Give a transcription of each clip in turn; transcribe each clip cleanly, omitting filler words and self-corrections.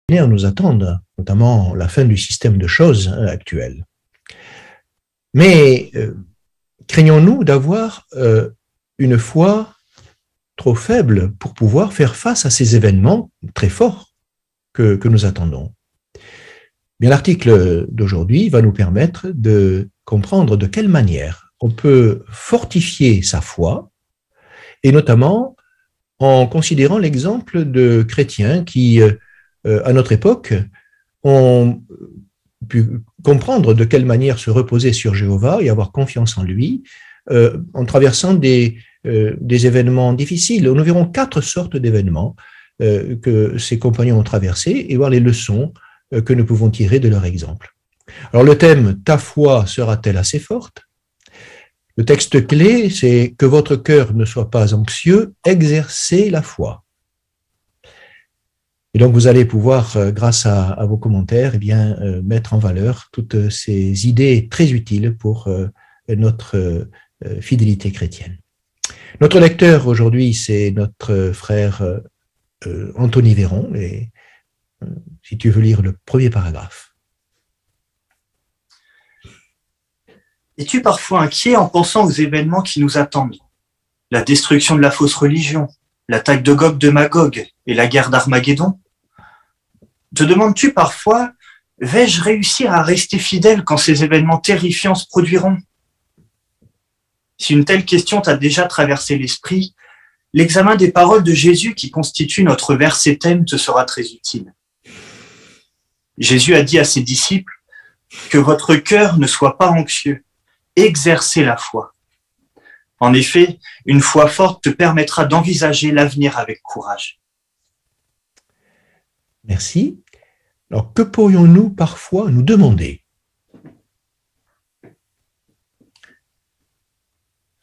nous attendent, notamment la fin du système de choses actuel. Mais craignons-nous d'avoir une foi trop faible pour pouvoir faire face à ces événements très forts que nous attendons? Bien, l'article d'aujourd'hui va nous permettre de comprendre de quelle manière on peut fortifier sa foi, et notamment en considérant l'exemple de chrétiens qui, à notre époque, ont pu comprendre de quelle manière se reposer sur Jéhovah et avoir confiance en lui, en traversant des événements difficiles. Nous verrons 4 sortes d'événements que ces compagnons ont traversés et voir les leçons que nous pouvons tirer de leur exemple. Alors le thème « Ta foi sera-t-elle assez forte ?» Le texte clé, c'est « Que votre cœur ne soit pas anxieux, exercez la foi ». Et donc vous allez pouvoir, grâce à vos commentaires, eh bien, mettre en valeur toutes ces idées très utiles pour notre fidélité chrétienne. Notre lecteur aujourd'hui, c'est notre frère Anthony Véron, et si tu veux lire le premier paragraphe. Es-tu parfois inquiet en pensant aux événements qui nous attendent? La destruction de la fausse religion, l'attaque de Gog de Magog et la guerre d'Armageddon? Te demandes-tu parfois, vais-je réussir à rester fidèle quand ces événements terrifiants se produiront? Si une telle question t'a déjà traversé l'esprit, l'examen des paroles de Jésus qui constitue notre verset thème te sera très utile. Jésus a dit à ses disciples que votre cœur ne soit pas anxieux, exercez la foi. En effet, une foi forte te permettra d'envisager l'avenir avec courage. Merci. Alors, que pourrions-nous parfois nous demander?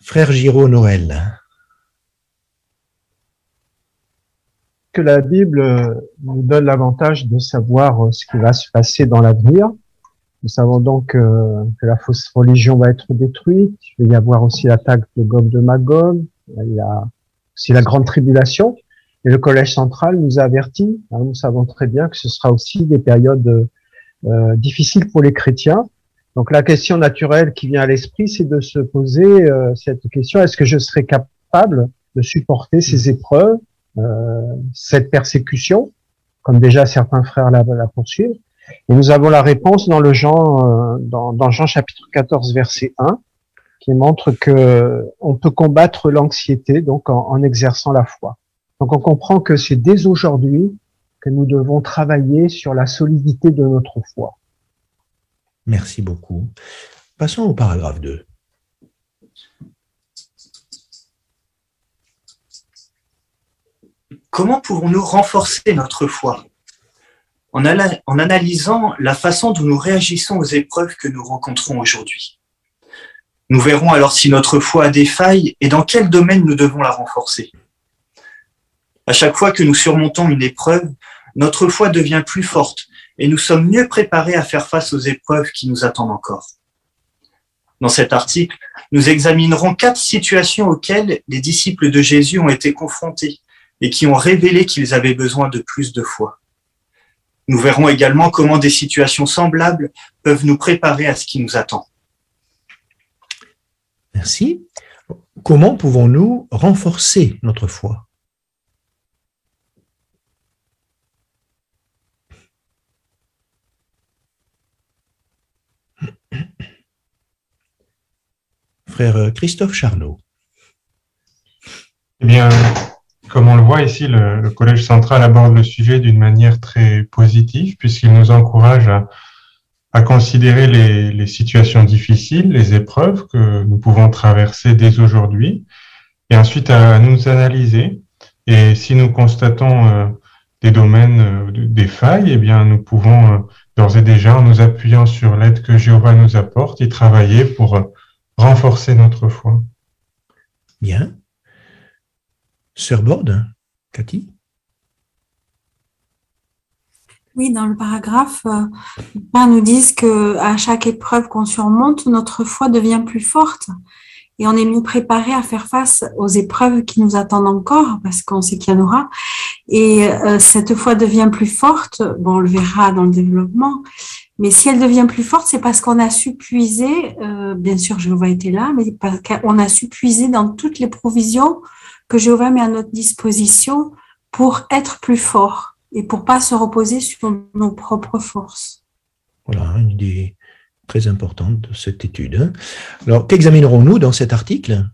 Frère Giraud Noël. Que la Bible nous donne l'avantage de savoir ce qui va se passer dans l'avenir. Nous savons donc que la fausse religion va être détruite. Il va y avoir aussi l'attaque de Gog de Magog. Il y a aussi la grande tribulation. Et le Collège central nous a avertis. Nous savons très bien que ce sera aussi des périodes difficiles pour les chrétiens. Donc la question naturelle qui vient à l'esprit, c'est de se poser cette question: est-ce que je serai capable de supporter ces épreuves, cette persécution, comme déjà certains frères la poursuivent? Et nous avons la réponse dans dans Jean chapitre 14 verset 1, qui montre que on peut combattre l'anxiété donc en exerçant la foi. Donc on comprend que c'est dès aujourd'hui que nous devons travailler sur la solidité de notre foi. Merci beaucoup. Passons au paragraphe 2. Comment pouvons-nous renforcer notre foi? En analysant la façon dont nous réagissons aux épreuves que nous rencontrons aujourd'hui. Nous verrons alors si notre foi a des failles et dans quel domaine nous devons la renforcer. À chaque fois que nous surmontons une épreuve, notre foi devient plus forte et nous sommes mieux préparés à faire face aux épreuves qui nous attendent encore. Dans cet article, nous examinerons 4 situations auxquelles les disciples de Jésus ont été confrontés et qui ont révélé qu'ils avaient besoin de plus de foi. Nous verrons également comment des situations semblables peuvent nous préparer à ce qui nous attend. Merci. Comment pouvons-nous renforcer notre foi? Frère Christophe Charlot. Eh bien, comme on le voit ici, le Collège central aborde le sujet d'une manière très positive, puisqu'il nous encourage à considérer les situations difficiles, les épreuves que nous pouvons traverser dès aujourd'hui, et ensuite à nous analyser. Et si nous constatons des domaines, des failles, eh bien, nous pouvons d'ores et déjà, en nous appuyant sur l'aide que Jéhovah nous apporte, y travailler pour renforcer notre foi. Bien. Sœur Borde, Cathy? Oui, dans le paragraphe, nous disent qu'à chaque épreuve qu'on surmonte, notre foi devient plus forte. et on est mieux préparé à faire face aux épreuves qui nous attendent encore, parce qu'on sait qu'il y en aura. Et cette foi devient plus forte, bon, on le verra dans le développement, mais si elle devient plus forte, c'est parce qu'on a su puiser, bien sûr Jéhovah était là, mais parce qu'on a su puiser dans toutes les provisions que Jéhovah met à notre disposition pour être plus fort et pour pas se reposer sur nos propres forces. Voilà, une idée très importante de cette étude. Alors, qu'examinerons-nous dans cet article?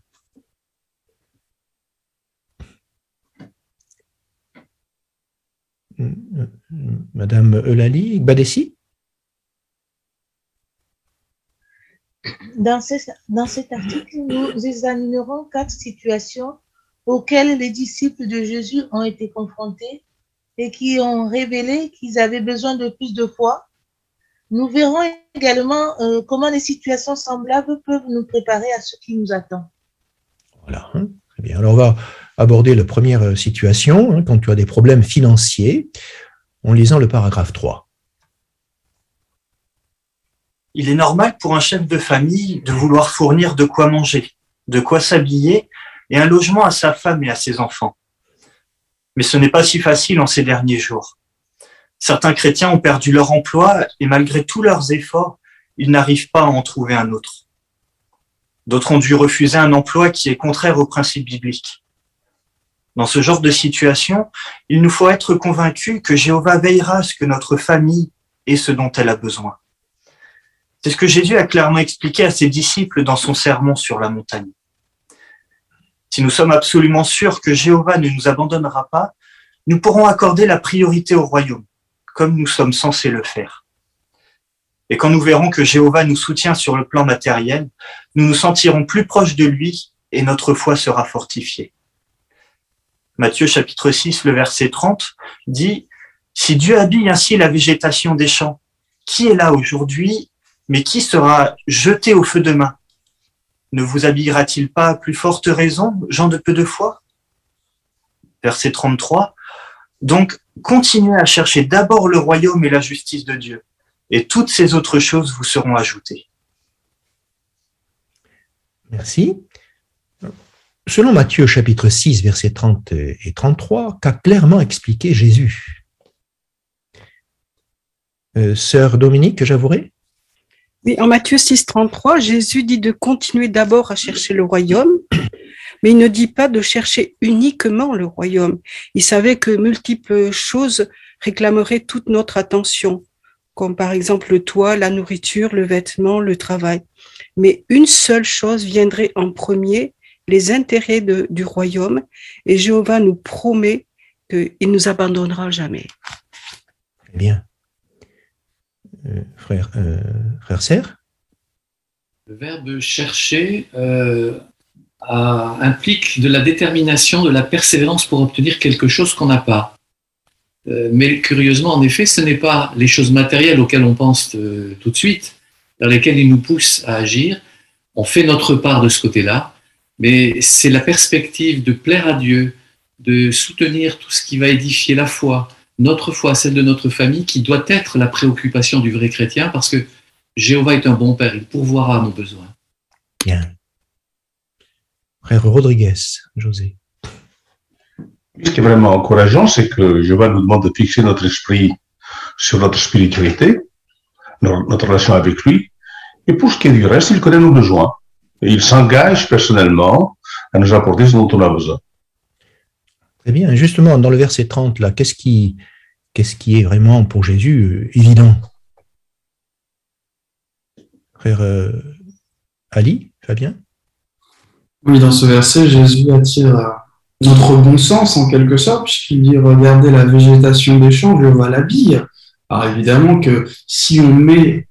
Madame Eulalie Badessi? Dans cet article, nous examinerons 4 situations auxquelles les disciples de Jésus ont été confrontés et qui ont révélé qu'ils avaient besoin de plus de foi. Nous verrons également comment les situations semblables peuvent nous préparer à ce qui nous attend. Voilà, très bien. Alors, on va aborder la première situation, quand tu as des problèmes financiers, en lisant le paragraphe 3. Il est normal pour un chef de famille de vouloir fournir de quoi manger, de quoi s'habiller et un logement à sa femme et à ses enfants. Mais ce n'est pas si facile en ces derniers jours. Certains chrétiens ont perdu leur emploi et malgré tous leurs efforts, ils n'arrivent pas à en trouver un autre. D'autres ont dû refuser un emploi qui est contraire aux principes bibliques. Dans ce genre de situation, il nous faut être convaincus que Jéhovah veillera à ce que notre famille ait ce dont elle a besoin. C'est ce que Jésus a clairement expliqué à ses disciples dans son sermon sur la montagne. Si nous sommes absolument sûrs que Jéhovah ne nous abandonnera pas, nous pourrons accorder la priorité au royaume, comme nous sommes censés le faire. Et quand nous verrons que Jéhovah nous soutient sur le plan matériel, nous nous sentirons plus proches de lui et notre foi sera fortifiée. Matthieu chapitre 6, le verset 30 dit « Si Dieu habille ainsi la végétation des champs, qui est là aujourd'hui, mais qui sera jeté au feu demain? Ne vous habillera-t-il pas à plus forte raison, gens de peu de foi ?» Verset 33 « Donc, continuez à chercher d'abord le royaume et la justice de Dieu, et toutes ces autres choses vous seront ajoutées. » Merci. Selon Matthieu chapitre 6, versets 30 et 33, qu'a clairement expliqué Jésus? Sœur Dominique Javouret? Oui, en Matthieu 6, 33, Jésus dit de continuer d'abord à chercher le royaume, mais il ne dit pas de chercher uniquement le royaume. Il savait que multiples choses réclameraient toute notre attention, comme par exemple le toit, la nourriture, le vêtement, le travail. Mais une seule chose viendrait en premier, les intérêts du royaume, et Jéhovah nous promet qu'il ne nous abandonnera jamais. Très bien. Frère Serre? Le verbe chercher implique de la détermination, de la persévérance pour obtenir quelque chose qu'on n'a pas. Mais curieusement, en effet, ce n'est pas les choses matérielles auxquelles on pense tout de suite, vers lesquelles il nous pousse à agir. On fait notre part de ce côté-là, mais c'est la perspective de plaire à Dieu, de soutenir tout ce qui va édifier la foi, notre foi, celle de notre famille, qui doit être la préoccupation du vrai chrétien, parce que Jéhovah est un bon Père, il pourvoira à nos besoins. Bien. Frère Rodriguez, José. Ce qui est vraiment encourageant, c'est que Jéhovah nous demande de fixer notre esprit sur notre spiritualité, notre relation avec lui, et pour ce qui est du reste, il connaît nos besoins. Et il s'engage personnellement à nous apporter ce dont on a besoin. Très bien. Justement, dans le verset 30, là, qu'est-ce qui est vraiment pour Jésus évident? Frère Ali, Fabien? Oui, dans ce verset, Jésus attire notre bon sens en quelque sorte, puisqu'il dit « Regardez la végétation des champs, Jéhovah l'habille ». Alors évidemment que si on met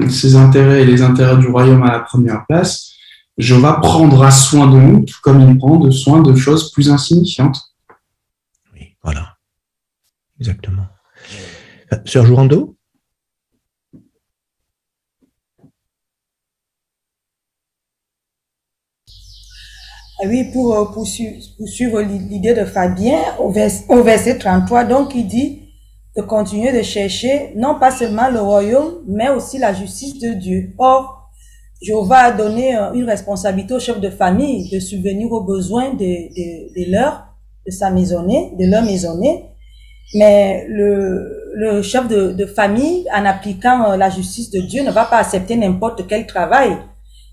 ses intérêts et les intérêts du royaume à la première place, Jéhovah prendra soin de nous, tout comme il prend soin de choses plus insignifiantes. Oui, voilà. Exactement. Sœur Jourando? Oui, pour poursuivre l'idée de Fabien, au verset 33, donc il dit de continuer de chercher non pas seulement le royaume, mais aussi la justice de Dieu. Or, Jéhovah a donné une responsabilité au chef de famille de subvenir aux besoins de sa maisonnée, de leur maisonnée. Mais le chef de famille, en appliquant la justice de Dieu, ne va pas accepter n'importe quel travail.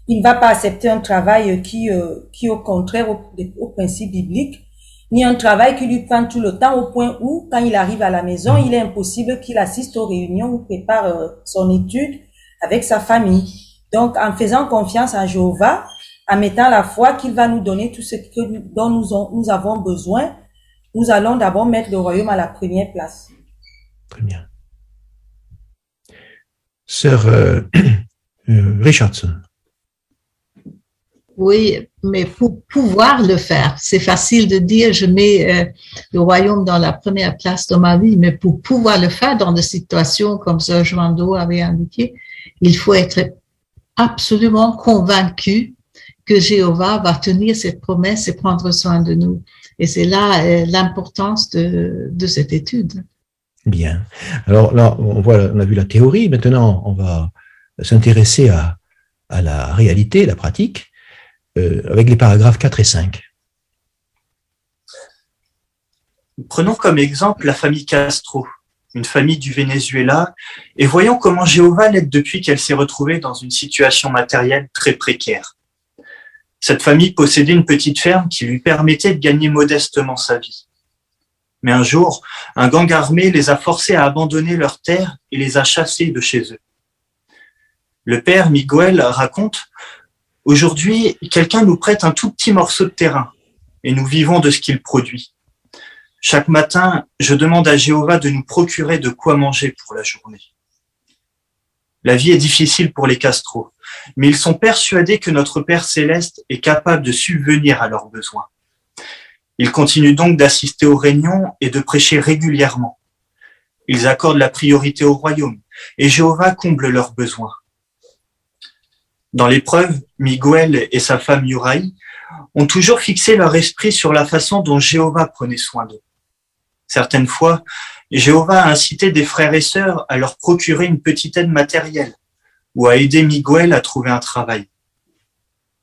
Il ne va pas accepter un travail qui est au contraire au principe biblique, ni un travail qui lui prend tout le temps au point où, quand il arrive à la maison, il est impossible qu'il assiste aux réunions ou prépare son étude avec sa famille. Donc, en faisant confiance à Jéhovah, en mettant la foi qu'il va nous donner tout ce dont nous avons besoin, nous allons d'abord mettre le royaume à la première place. Très bien. Sœur Richardson. Oui, mais pour pouvoir le faire, c'est facile de dire je mets le royaume dans la première place de ma vie, mais pour pouvoir le faire dans des situations comme Sœur Joando avait indiqué, il faut être absolument convaincu que Jéhovah va tenir cette promesse et prendre soin de nous. Et c'est là l'importance de cette étude. Bien. Alors là, on a vu la théorie. Maintenant, on va s'intéresser à la réalité, la pratique, avec les paragraphes 4 et 5. Prenons comme exemple la famille Castro, une famille du Venezuela, et voyons comment Jéhovah l'aide depuis qu'elle s'est retrouvée dans une situation matérielle très précaire. Cette famille possédait une petite ferme qui lui permettait de gagner modestement sa vie. Mais un jour, un gang armé les a forcés à abandonner leurs terres et les a chassés de chez eux. Le père Miguel raconte « Aujourd'hui, quelqu'un nous prête un tout petit morceau de terrain et nous vivons de ce qu'il produit. Chaque matin, je demande à Jéhovah de nous procurer de quoi manger pour la journée. » La vie est difficile pour les Castro, mais ils sont persuadés que notre Père Céleste est capable de subvenir à leurs besoins. Ils continuent donc d'assister aux réunions et de prêcher régulièrement. Ils accordent la priorité au royaume et Jéhovah comble leurs besoins. Dans l'épreuve, Miguel et sa femme Yuraï ont toujours fixé leur esprit sur la façon dont Jéhovah prenait soin d'eux. Certaines fois, Jéhovah a incité des frères et sœurs à leur procurer une petite aide matérielle ou à aider Miguel à trouver un travail.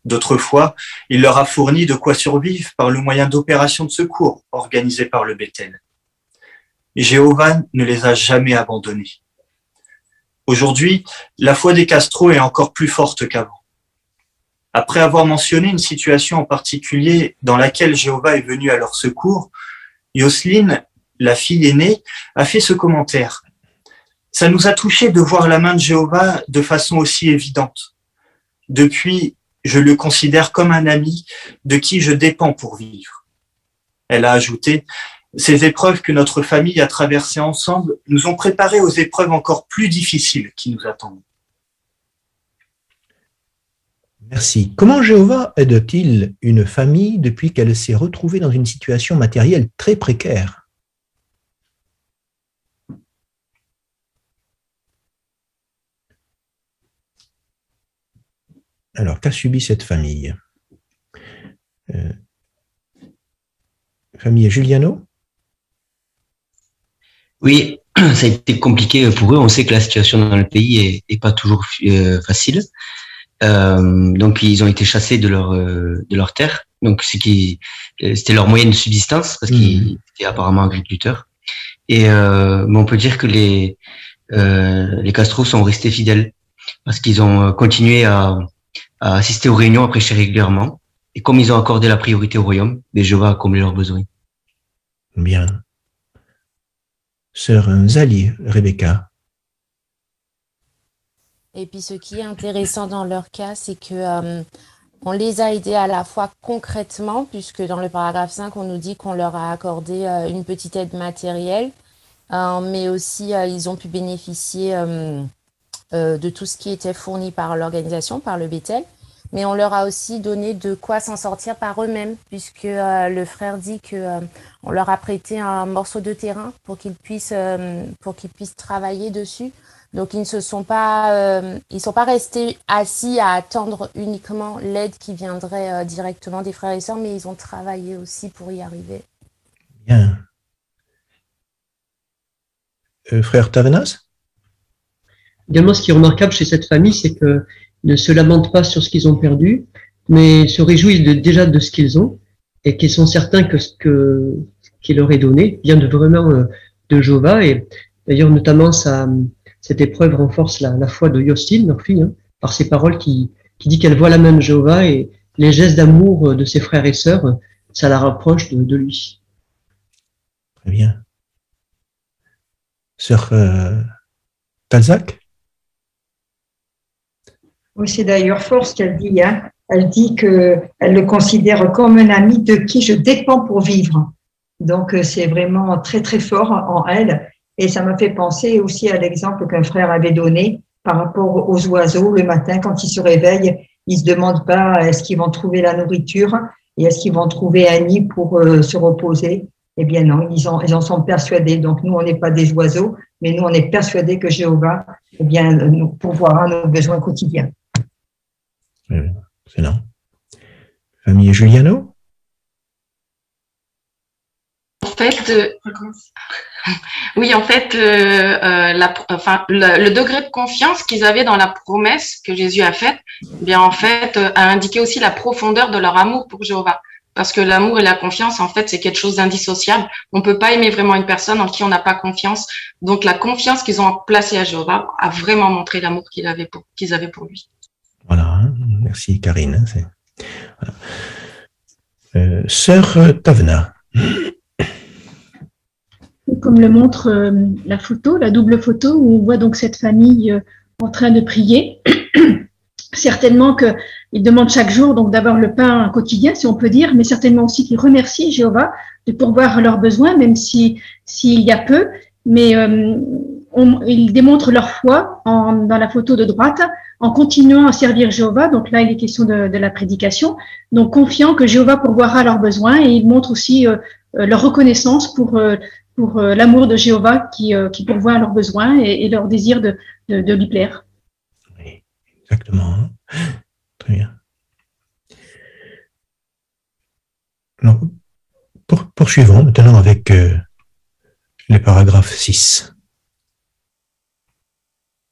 D'autres fois, il leur a fourni de quoi survivre par le moyen d'opérations de secours organisées par le Bethel. Jéhovah ne les a jamais abandonnés. Aujourd'hui, la foi des Castro est encore plus forte qu'avant. Après avoir mentionné une situation en particulier dans laquelle Jéhovah est venu à leur secours, Yosline, la fille aînée, a fait ce commentaire. « Ça nous a touché de voir la main de Jéhovah de façon aussi évidente. Depuis, je le considère comme un ami de qui je dépends pour vivre. » Elle a ajouté « Ces épreuves que notre famille a traversées ensemble nous ont préparés aux épreuves encore plus difficiles qui nous attendent. » Merci. Comment Jéhovah aide-t-il une famille depuis qu'elle s'est retrouvée dans une situation matérielle très précaire? Alors, qu'a subi cette famille? Famille Giuliano? Oui, ça a été compliqué pour eux. On sait que la situation dans le pays est pas toujours facile. Donc, ils ont été chassés de leur terre. Donc, c'était leur moyen de subsistance parce qu'ils étaient apparemment agriculteurs. Et mais on peut dire que les Castro sont restés fidèles parce qu'ils ont continué à assister aux réunions, à prêcher régulièrement. Et comme ils ont accordé la priorité au royaume, Jéhovah a comblé leurs besoins. Bien. Sœur Zali, Rebecca. Et puis ce qui est intéressant dans leur cas, c'est que on les a aidés à la fois concrètement, puisque dans le paragraphe 5, on nous dit qu'on leur a accordé une petite aide matérielle, mais aussi ils ont pu bénéficier de tout ce qui était fourni par l'organisation, par le Bethel. Mais on leur a aussi donné de quoi s'en sortir par eux-mêmes, puisque le frère dit que on leur a prêté un morceau de terrain pour qu'ils puissent travailler dessus. Donc ils sont pas restés assis à attendre uniquement l'aide qui viendrait directement des frères et sœurs, mais ils ont travaillé aussi pour y arriver. Bien. Frère Tavenas? Également, ce qui est remarquable chez cette famille, c'est que ne se lamentent pas sur ce qu'ils ont perdu, mais se réjouissent déjà de ce qu'ils ont et qu'ils sont certains que ce qui leur est donné vient vraiment de Jéhovah. Et d'ailleurs, notamment, cette épreuve renforce la foi de Yostine, leur fille, par ses paroles qui dit qu'elle voit la main de Jéhovah et les gestes d'amour de ses frères et sœurs, ça la rapproche de lui. Très bien. Sœur Talzac? Oui, c'est d'ailleurs fort ce qu'elle dit. Elle dit qu'elle le considère comme un ami de qui je dépends pour vivre. Donc, c'est vraiment très, très fort en elle. Et ça m'a fait penser aussi à l'exemple qu'un frère avait donné par rapport aux oiseaux. Le matin, quand ils se réveillent, ils se demandent pas est-ce qu'ils vont trouver la nourriture et est-ce qu'ils vont trouver un nid pour se reposer. Eh bien non, ils en sont persuadés. Donc, nous, on n'est pas des oiseaux, mais nous, on est persuadés que Jéhovah, eh bien, nous pourvoira nos besoins quotidiens. Excellent. Famille Giuliano? Le degré de confiance qu'ils avaient dans la promesse que Jésus a faite, bien en fait, a indiqué aussi la profondeur de leur amour pour Jéhovah. Parce que l'amour et la confiance, en fait, c'est quelque chose d'indissociable. On peut pas aimer vraiment une personne en qui on n'a pas confiance. Donc, la confiance qu'ils ont placée à Jéhovah a vraiment montré l'amour qu'ils avaient pour lui. Voilà, merci Karine. Voilà. Sœur Tavna. Comme le montre la photo, la double photo, où on voit donc cette famille en train de prier. Certainement qu'ils demandent chaque jour donc d'avoir le pain quotidien, si on peut dire, mais certainement aussi qu'ils remercient Jéhovah de pourvoir leurs besoins, même s'il y a peu. Mais ils démontrent leur foi dans la photo de droite, en continuant à servir Jéhovah. Donc là, il est question de la prédication. Donc confiant que Jéhovah pourvoira leurs besoins, et ils montrent aussi leur reconnaissance pour l'amour de Jéhovah qui pourvoit à leurs besoins et leur désir de lui plaire. Oui, exactement. Très bien. Alors, poursuivons maintenant avec le paragraphe 6.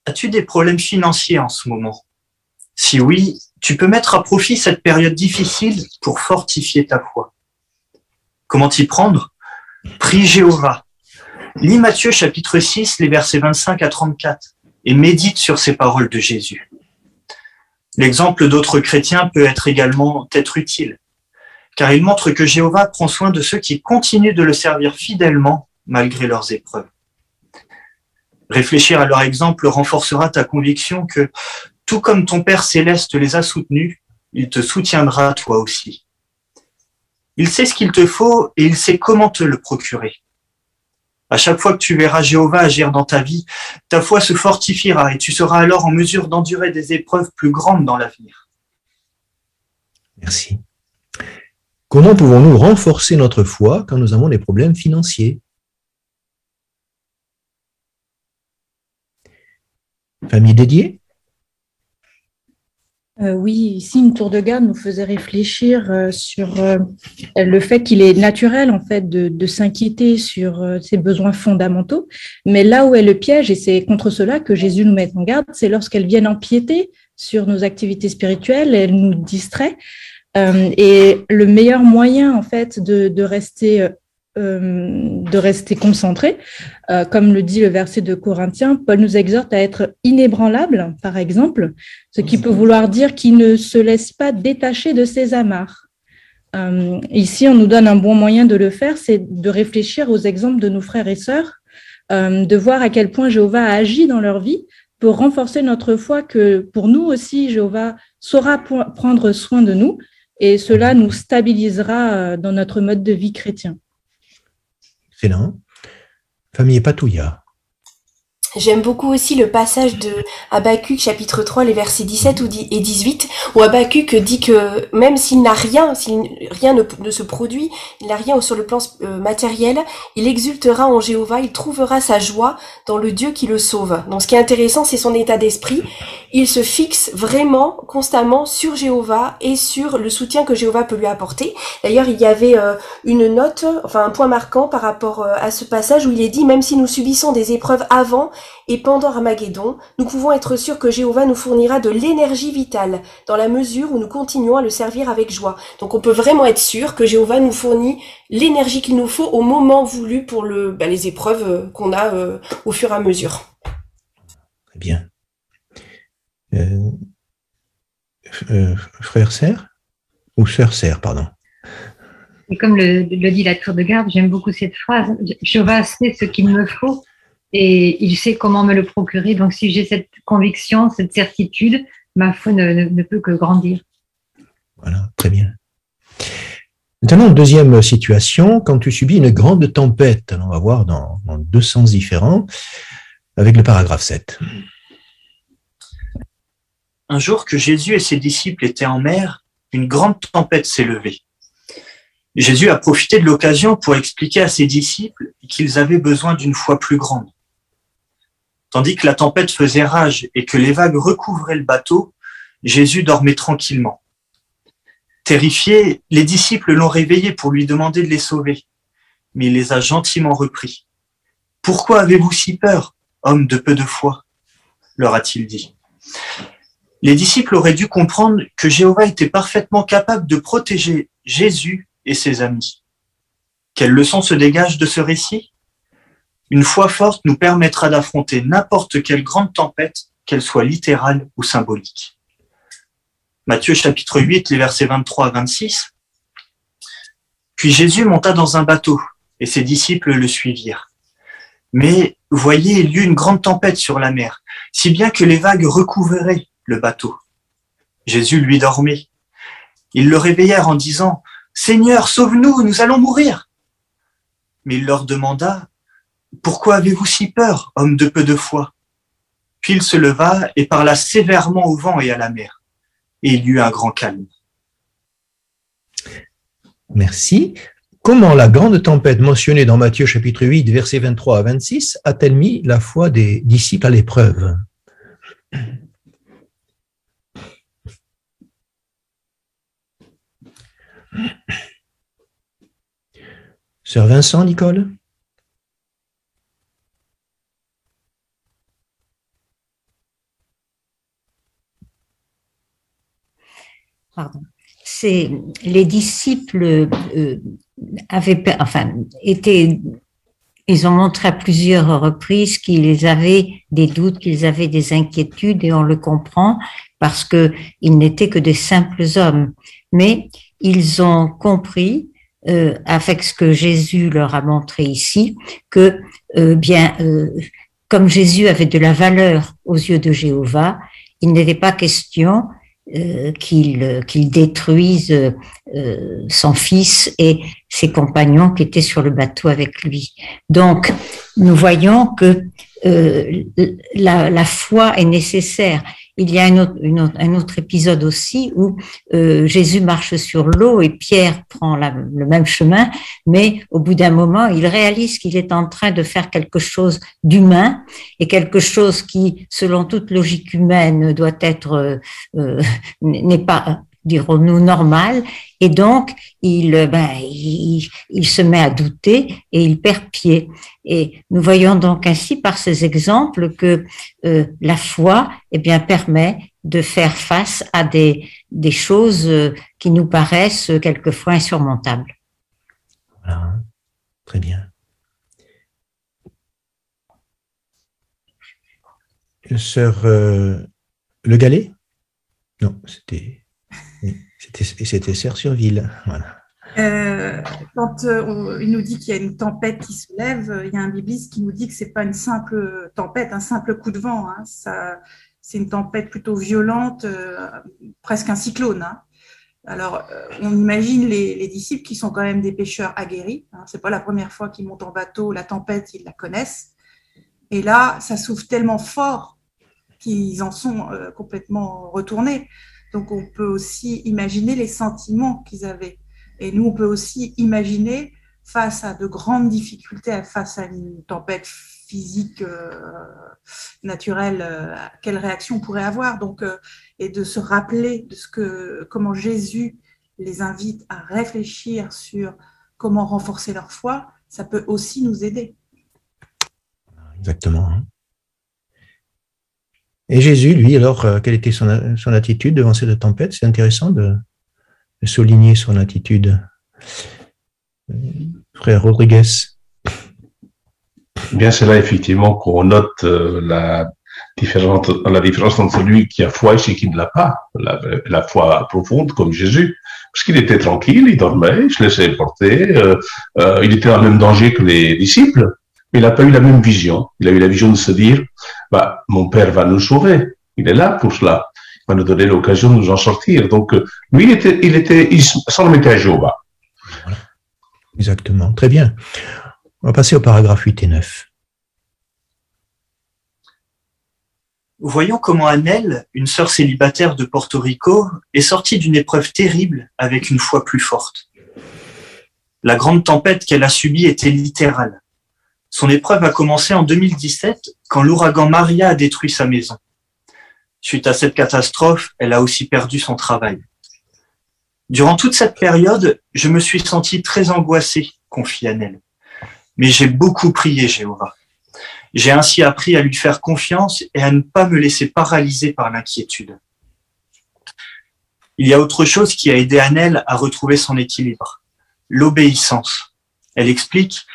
As-tu des problèmes financiers en ce moment? Si oui, tu peux mettre à profit cette période difficile pour fortifier ta foi. Comment t'y prendre? Prie Jéhovah. Lis Matthieu chapitre 6, les versets 25 à 34 et médite sur ces paroles de Jésus. L'exemple d'autres chrétiens peut également être utile, car il montre que Jéhovah prend soin de ceux qui continuent de le servir fidèlement malgré leurs épreuves. Réfléchir à leur exemple renforcera ta conviction que, tout comme ton Père céleste les a soutenus, il te soutiendra toi aussi. Il sait ce qu'il te faut et il sait comment te le procurer. À chaque fois que tu verras Jéhovah agir dans ta vie, ta foi se fortifiera et tu seras alors en mesure d'endurer des épreuves plus grandes dans l'avenir. Merci. Comment pouvons-nous renforcer notre foi quand nous avons des problèmes financiers? Famille dédiée? Oui, ici, une tour de garde nous faisait réfléchir sur le fait qu'il est naturel, en fait, de s'inquiéter sur ses besoins fondamentaux. Mais là où est le piège, et c'est contre cela que Jésus nous met en garde, c'est lorsqu'elles viennent empiéter sur nos activités spirituelles, elles nous distraient. Et le meilleur moyen, en fait, de rester concentré, comme le dit le verset de Corinthiens, Paul nous exhorte à être inébranlable, par exemple, ce qui peut vouloir dire qu'il ne se laisse pas détacher de ses amarres. Ici, on nous donne un bon moyen de le faire, c'est de réfléchir aux exemples de nos frères et sœurs, de voir à quel point Jéhovah a agi dans leur vie pour renforcer notre foi que pour nous aussi, Jéhovah saura prendre soin de nous et cela nous stabilisera dans notre mode de vie chrétien. Excellent. Famille Patouilla. J'aime beaucoup aussi le passage de Habakkuk, chapitre 3, les versets 17 et 18, où Habakkuk dit que même s'il n'a rien, si rien ne se produit, il n'a rien sur le plan matériel, il exultera en Jéhovah, il trouvera sa joie dans le Dieu qui le sauve. Donc ce qui est intéressant, c'est son état d'esprit, il se fixe vraiment constamment sur Jéhovah et sur le soutien que Jéhovah peut lui apporter. D'ailleurs, il y avait une note, enfin un point marquant par rapport à ce passage où il est dit « Même si nous subissons des épreuves avant et pendant Armageddon, nous pouvons être sûrs que Jéhovah nous fournira de l'énergie vitale dans la mesure où nous continuons à le servir avec joie. » Donc on peut vraiment être sûr que Jéhovah nous fournit l'énergie qu'il nous faut au moment voulu pour les épreuves qu'on a au fur et à mesure. Très bien. Frère Serre ou sœur Serre, pardon. Et comme le dit la tour de garde, j'aime beaucoup cette phrase. Jéhovah sait ce qu'il me faut et il sait comment me le procurer. Donc si j'ai cette conviction, cette certitude, ma foi ne peut que grandir. Voilà, très bien. Maintenant, deuxième situation, quand tu subis une grande tempête. Alors, on va voir dans deux sens différents avec le paragraphe 7. Un jour que Jésus et ses disciples étaient en mer, une grande tempête s'est levée. Jésus a profité de l'occasion pour expliquer à ses disciples qu'ils avaient besoin d'une foi plus grande. Tandis que la tempête faisait rage et que les vagues recouvraient le bateau, Jésus dormait tranquillement. Terrifiés, les disciples l'ont réveillé pour lui demander de les sauver, mais il les a gentiment repris. « Pourquoi avez-vous si peur, homme de peu de foi ?» leur a-t-il dit. Les disciples auraient dû comprendre que Jéhovah était parfaitement capable de protéger Jésus et ses amis. Quelle leçon se dégage de ce récit? Une foi forte nous permettra d'affronter n'importe quelle grande tempête, qu'elle soit littérale ou symbolique. Matthieu chapitre 8, les versets 23 à 26. Puis Jésus monta dans un bateau et ses disciples le suivirent. Mais voyez, il y eut une grande tempête sur la mer, si bien que les vagues recouvraient le bateau. Jésus lui dormait. Ils le réveillèrent en disant « Seigneur, sauve-nous, nous allons mourir !» Mais il leur demanda « Pourquoi avez-vous si peur, homme de peu de foi ?» Puis il se leva et parla sévèrement au vent et à la mer. Et il y eut un grand calme. Merci. Comment la grande tempête mentionnée dans Matthieu chapitre 8, versets 23 à 26, a-t-elle mis la foi des disciples à l'épreuve? Sœur Vincent, Nicole? Pardon. Les disciples ils ont montré à plusieurs reprises qu'ils avaient des doutes, qu'ils avaient des inquiétudes, et on le comprend parce que ils n'étaient que des simples hommes. Mais ils ont compris, avec ce que Jésus leur a montré ici, que comme Jésus avait de la valeur aux yeux de Jéhovah, il n'était pas question qu'il détruise son fils et ses compagnons qui étaient sur le bateau avec lui. Donc, nous voyons que la foi est nécessaire. Il y a un autre épisode aussi où Jésus marche sur l'eau et Pierre prend le même chemin, mais au bout d'un moment, il réalise qu'il est en train de faire quelque chose d'humain et quelque chose qui, selon toute logique humaine, doit être n'est pas, dirons-nous, normal. Et donc, il se met à douter et il perd pied. Et nous voyons donc ainsi par ces exemples que la foi, permet de faire face à des choses qui nous paraissent quelquefois insurmontables. Voilà, très bien. Sœur Le Gallet? Non, c'était Serre-sur-Ville. Voilà. Quand il nous dit qu'il y a une tempête qui se lève, il y a un bibliste qui nous dit que c'est pas une simple tempête, un simple coup de vent. Hein. C'est une tempête plutôt violente, presque un cyclone. Hein. Alors, on imagine les disciples qui sont quand même des pêcheurs aguerris. Hein. C'est pas la première fois qu'ils montent en bateau, la tempête, ils la connaissent. Et là, ça souffle tellement fort qu'ils en sont complètement retournés. Donc, on peut aussi imaginer les sentiments qu'ils avaient. Et nous, on peut aussi imaginer, face à de grandes difficultés, face à une tempête physique naturel, quelle réaction on pourrait avoir. Donc, et de se rappeler de comment Jésus les invite à réfléchir sur comment renforcer leur foi, ça peut aussi nous aider. Exactement. Et Jésus, lui, alors, quelle était son attitude devant cette tempête? C'est intéressant de souligner son attitude. Frère Rodriguez. Bien, c'est là effectivement qu'on note la différence entre celui qui a foi et celui qui ne l'a pas, la foi profonde comme Jésus, parce qu'il était tranquille, il dormait, il se laissait porter, il était dans le même danger que les disciples, mais il n'a pas eu la même vision. Il a eu la vision de se dire, bah, mon Père va nous sauver, il est là pour cela, il va nous donner l'occasion de nous en sortir. Donc, lui, il s'en remettait à Jéhovah. Exactement, très bien. On va passer au paragraphe 8 et 9. Voyons comment Annelle, une sœur célibataire de Porto Rico, est sortie d'une épreuve terrible avec une foi plus forte. La grande tempête qu'elle a subie était littérale. Son épreuve a commencé en 2017, quand l'ouragan Maria a détruit sa maison. Suite à cette catastrophe, elle a aussi perdu son travail. Durant toute cette période, je me suis senti très angoissé, confie Annelle. Mais j'ai beaucoup prié Jéhovah. J'ai ainsi appris à lui faire confiance et à ne pas me laisser paralyser par l'inquiétude. Il y a autre chose qui a aidé Annelle à retrouver son équilibre, l'obéissance. Elle explique,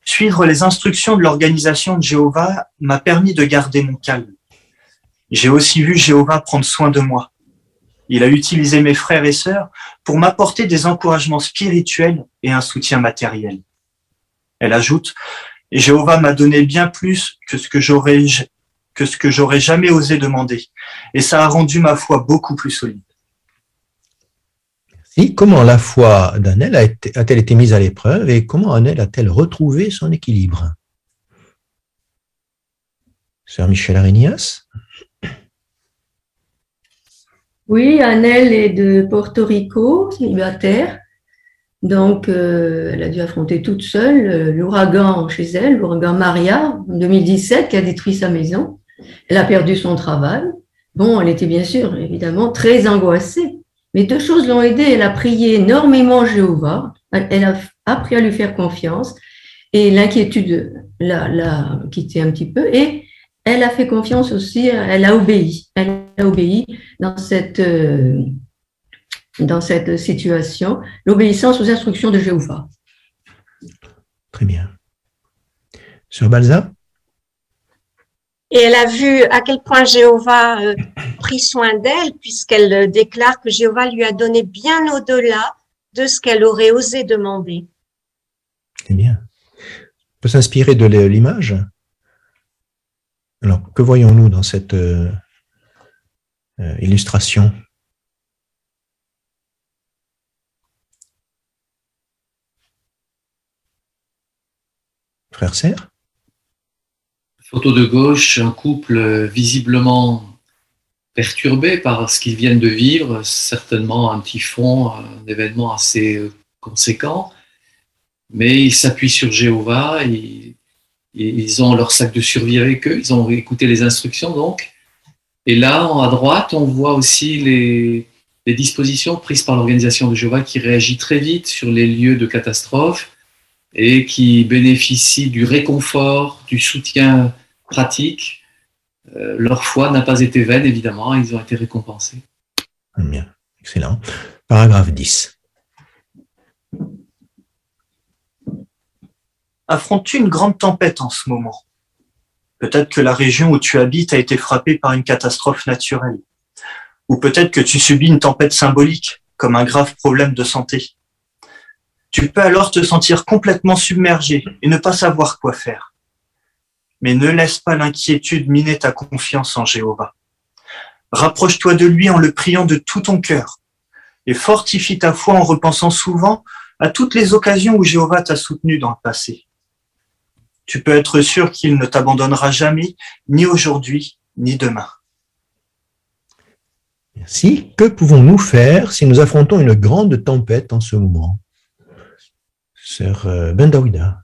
suivre les instructions de l'organisation de Jéhovah m'a permis de garder mon calme. J'ai aussi vu Jéhovah prendre soin de moi. Il a utilisé mes frères et sœurs pour m'apporter des encouragements spirituels et un soutien matériel. Elle ajoute, Jéhovah m'a donné bien plus que ce que j'aurais jamais osé demander, et ça a rendu ma foi beaucoup plus solide. Merci. Comment la foi d'Annelle a-t-elle été mise à l'épreuve et comment Annelle a-t-elle retrouvé son équilibre? Sœur Michel Arénias. Oui, Annelle est de Porto Rico, célibataire. Donc, elle a dû affronter toute seule l'ouragan chez elle, l'ouragan Maria, en 2017, qui a détruit sa maison. Elle a perdu son travail. Bon, elle était bien sûr, évidemment, très angoissée. Mais deux choses l'ont aidée. Elle a prié énormément Jéhovah. Elle a appris à lui faire confiance. Et l'inquiétude l'a quitté un petit peu. Et elle a fait confiance aussi, elle a obéi. Elle a obéi dans cette situation, l'obéissance aux instructions de Jéhovah. Très bien. Sœur Balza? Et elle a vu à quel point Jéhovah a pris soin d'elle, puisqu'elle déclare que Jéhovah lui a donné bien au-delà de ce qu'elle aurait osé demander. Très bien. On peut s'inspirer de l'image. Alors, que voyons-nous dans cette illustration? Frère Serre? Photo de gauche, un couple visiblement perturbé par ce qu'ils viennent de vivre, certainement un typhon, un événement assez conséquent, mais ils s'appuient sur Jéhovah, ils ont leur sac de survie avec eux, ils ont écouté les instructions donc, et là, à droite, on voit aussi les dispositions prises par l'organisation de Jéhovah qui réagit très vite sur les lieux de catastrophe, et qui bénéficient du réconfort, du soutien pratique. Leur foi n'a pas été vaine, évidemment, ils ont été récompensés. Bien, excellent. Paragraphe 10. Affrontes-tu une grande tempête en ce moment? Peut-être que la région où tu habites a été frappée par une catastrophe naturelle. Ou peut-être que tu subis une tempête symbolique, comme un grave problème de santé. Tu peux alors te sentir complètement submergé et ne pas savoir quoi faire. Mais ne laisse pas l'inquiétude miner ta confiance en Jéhovah. Rapproche-toi de lui en le priant de tout ton cœur et fortifie ta foi en repensant souvent à toutes les occasions où Jéhovah t'a soutenu dans le passé. Tu peux être sûr qu'il ne t'abandonnera jamais, ni aujourd'hui, ni demain. Merci. Que pouvons-nous faire si nous affrontons une grande tempête en ce moment? Sœur Ben Daouda.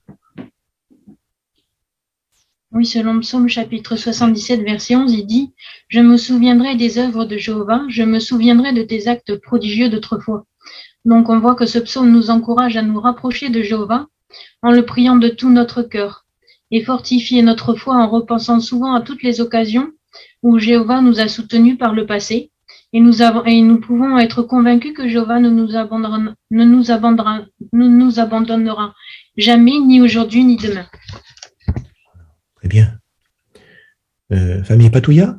Oui, selon Psaume chapitre 77, verset 11, il dit « Je me souviendrai des œuvres de Jéhovah, je me souviendrai de tes actes prodigieux d'autrefois. » Donc on voit que ce psaume nous encourage à nous rapprocher de Jéhovah en le priant de tout notre cœur et fortifier notre foi en repensant souvent à toutes les occasions où Jéhovah nous a soutenus par le passé et nous pouvons être convaincus que Jéhovah ne nous abandonnera jamais, ni aujourd'hui, ni demain. Très bien. Famille Patouya?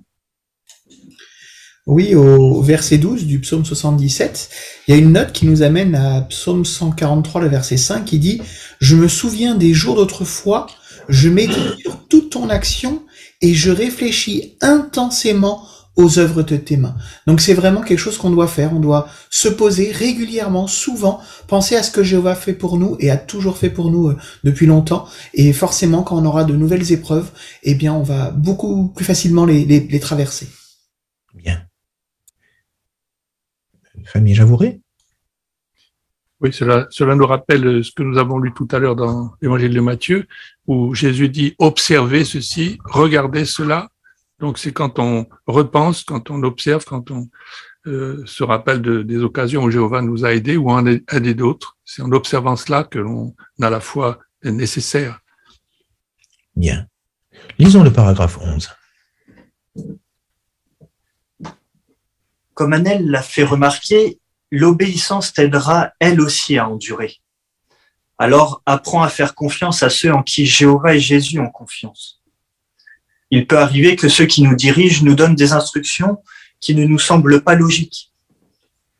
Oui, au verset 12 du psaume 77, il y a une note qui nous amène à psaume 143, le verset 5, qui dit « Je me souviens des jours d'autrefois, je médite sur toute ton action et je réfléchis intensément aux œuvres de tes mains. » Donc c'est vraiment quelque chose qu'on doit faire, on doit se poser régulièrement, souvent, penser à ce que Jéhovah fait pour nous et a toujours fait pour nous depuis longtemps, et forcément quand on aura de nouvelles épreuves, eh bien on va beaucoup plus facilement les traverser. Bien. Famille Javouré? Oui, cela nous rappelle ce que nous avons lu tout à l'heure dans l'Évangile de Matthieu, où Jésus dit « Observez ceci, regardez cela ». Donc c'est quand on repense, quand on observe, quand on se rappelle des occasions où Jéhovah nous a aidés ou en a aidé d'autres. C'est en observant cela que l'on a la foi nécessaire. Bien. Lisons le paragraphe 11. Comme Annelle l'a fait remarquer, l'obéissance t'aidera elle aussi à endurer. Alors apprends à faire confiance à ceux en qui Jéhovah et Jésus ont confiance. Il peut arriver que ceux qui nous dirigent nous donnent des instructions qui ne nous semblent pas logiques.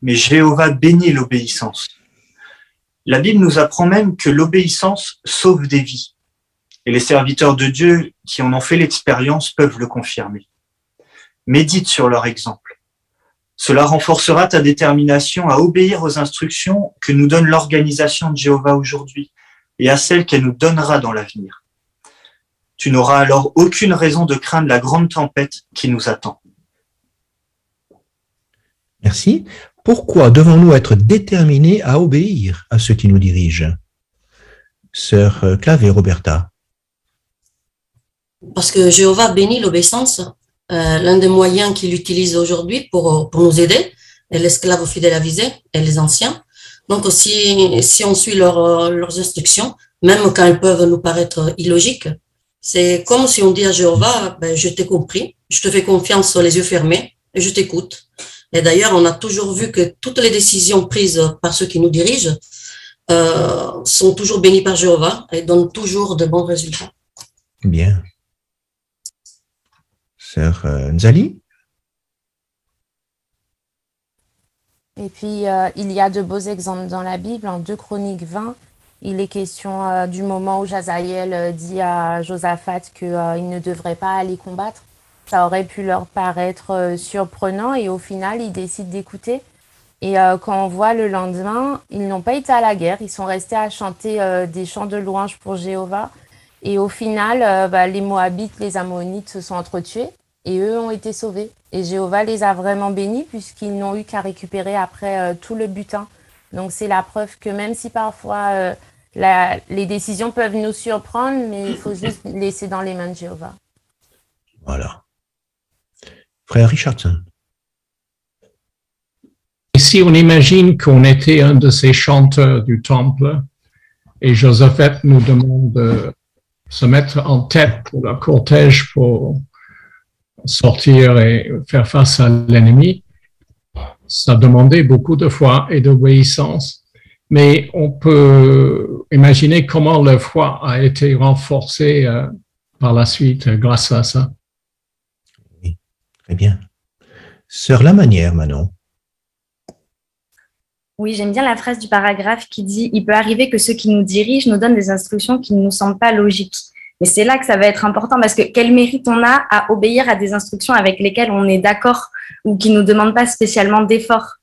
Mais Jéhovah bénit l'obéissance. La Bible nous apprend même que l'obéissance sauve des vies. Et les serviteurs de Dieu qui en ont fait l'expérience peuvent le confirmer. Médite sur leur exemple. Cela renforcera ta détermination à obéir aux instructions que nous donne l'organisation de Jéhovah aujourd'hui et à celles qu'elle nous donnera dans l'avenir. Tu n'auras alors aucune raison de craindre la grande tempête qui nous attend. Merci. Pourquoi devons-nous être déterminés à obéir à ceux qui nous dirigent? Sœur Clave Roberta. Parce que Jéhovah bénit l'obéissance. L'un des moyens qu'il utilise aujourd'hui pour nous aider est l'esclave fidèle avisé et les anciens. Donc si on suit leurs instructions, même quand elles peuvent nous paraître illogiques, c'est comme si on dit à Jéhovah, je t'ai compris, je te fais confiance les yeux fermés et je t'écoute. Et d'ailleurs, on a toujours vu que toutes les décisions prises par ceux qui nous dirigent sont toujours bénies par Jéhovah et donnent toujours de bons résultats. Bien. Sœur Nzali? Et puis, il y a de beaux exemples dans la Bible. En 2 Chroniques 20, il est question du moment où Jazaïel dit à Josaphat qu'il ne devrait pas aller combattre. Ça aurait pu leur paraître surprenant et au final, ils décident d'écouter. Et quand on voit le lendemain, ils n'ont pas été à la guerre. Ils sont restés à chanter des chants de louange pour Jéhovah. Et au final, les Moabites, les Ammonites se sont entretués et eux ont été sauvés. Et Jéhovah les a vraiment bénis puisqu'ils n'ont eu qu'à récupérer après tout le butin. Donc c'est la preuve que même si parfois les décisions peuvent nous surprendre, mais il faut juste laisser dans les mains de Jéhovah. Voilà. Frère Richardson. Et si on imagine qu'on était un de ces chanteurs du temple et Josaphat nous demande de se mettre en tête pour le cortège pour sortir et faire face à l'ennemi, ça demandait beaucoup de foi et d'obéissance. Mais on peut imaginer comment leur foi a été renforcée par la suite grâce à ça. Oui, très bien. Sœur Lamanière, Manon. Oui, j'aime bien la phrase du paragraphe qui dit « Il peut arriver que ceux qui nous dirigent nous donnent des instructions qui ne nous semblent pas logiques ». Mais c'est là que ça va être important parce que quel mérite on a à obéir à des instructions avec lesquelles on est d'accord ou qui ne nous demandent pas spécialement d'efforts.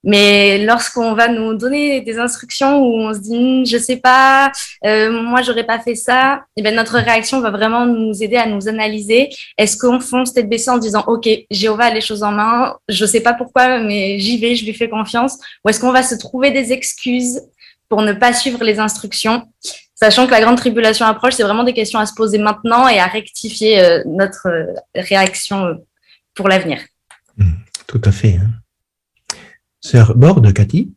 Mais lorsqu'on va nous donner des instructions où on se dit je sais pas, moi j'aurais pas fait ça, et bien notre réaction va vraiment nous aider à nous analyser. Est-ce qu'on fonce tête baissée en disant ok, Jéhovah a les choses en main, je sais pas pourquoi, mais j'y vais, je lui fais confiance, ou est-ce qu'on va se trouver des excuses pour ne pas suivre les instructions? Sachant que la grande tribulation approche, c'est vraiment des questions à se poser maintenant et à rectifier notre réaction pour l'avenir. Tout à fait. Sœur Borde, Cathy?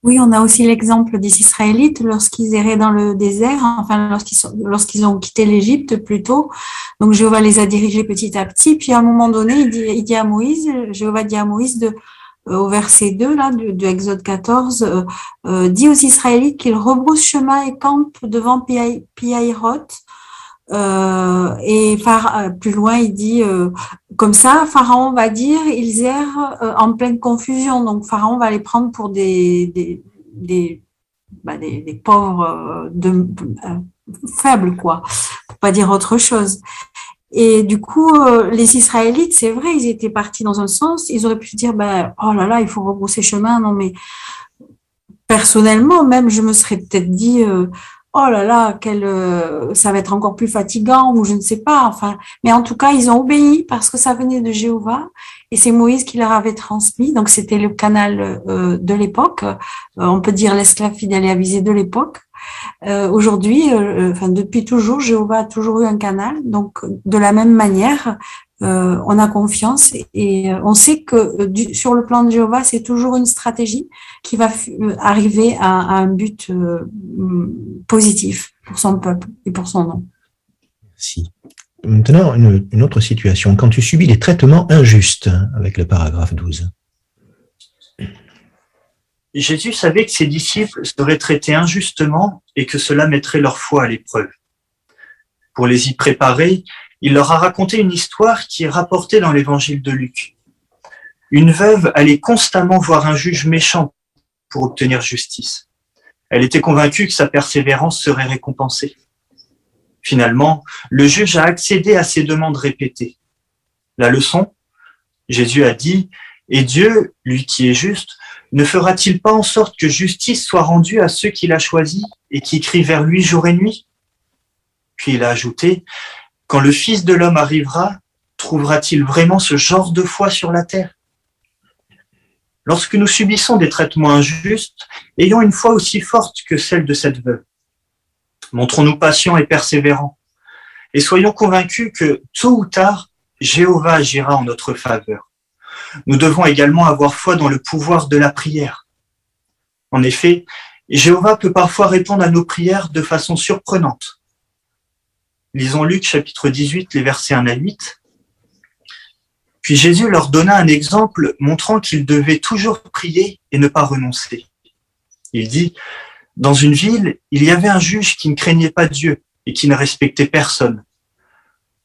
Oui, on a aussi l'exemple des Israélites lorsqu'ils erraient dans le désert, enfin lorsqu'ils ont quitté l'Égypte plutôt. Donc Jéhovah les a dirigés petit à petit. Puis à un moment donné, Jéhovah dit à Moïse au verset 2 là, du Exode 14, dit aux Israélites qu'ils rebroussent chemin et campent devant Pi-Hahiroth. Plus loin, il dit comme ça, Pharaon va dire ils errent en pleine confusion. Donc Pharaon va les prendre pour des pauvres faibles, quoi, pour pas dire autre chose. Et du coup, les Israélites, c'est vrai, ils étaient partis dans un sens. Ils auraient pu se dire, oh là là, il faut rebrousser chemin. Non, mais personnellement, même, je me serais peut-être dit, oh là là, ça va être encore plus fatigant, ou je ne sais pas. Enfin, mais en tout cas, ils ont obéi parce que ça venait de Jéhovah et c'est Moïse qui leur avait transmis. Donc, c'était le canal de l'époque. On peut dire l'esclave fidèle et avisé de l'époque. Aujourd'hui, depuis toujours, Jéhovah a toujours eu un canal. Donc, de la même manière, on a confiance et on sait que sur le plan de Jéhovah, c'est toujours une stratégie qui va arriver à un but positif pour son peuple et pour son nom. Merci. Maintenant, une autre situation. Quand tu subis des traitements injustes, avec le paragraphe 12. Jésus savait que ses disciples seraient traités injustement et que cela mettrait leur foi à l'épreuve. Pour les y préparer, il leur a raconté une histoire qui est rapportée dans l'évangile de Luc. Une veuve allait constamment voir un juge méchant pour obtenir justice. Elle était convaincue que sa persévérance serait récompensée. Finalement, le juge a accédé à ses demandes répétées. La leçon, Jésus a dit, « Et Dieu, lui qui est juste, ne fera-t-il pas en sorte que justice soit rendue à ceux qu'il a choisis et qui crient vers lui jour et nuit ?» Puis il a ajouté, « Quand le Fils de l'homme arrivera, trouvera-t-il vraiment ce genre de foi sur la terre ?» Lorsque nous subissons des traitements injustes, ayons une foi aussi forte que celle de cette veuve. Montrons-nous patients et persévérants, et soyons convaincus que, tôt ou tard, Jéhovah agira en notre faveur. Nous devons également avoir foi dans le pouvoir de la prière. En effet, Jéhovah peut parfois répondre à nos prières de façon surprenante. Lisons Luc chapitre 18, les versets 1 à 8. Puis Jésus leur donna un exemple montrant qu'ils devaient toujours prier et ne pas renoncer. Il dit, « Dans une ville, il y avait un juge qui ne craignait pas Dieu et qui ne respectait personne.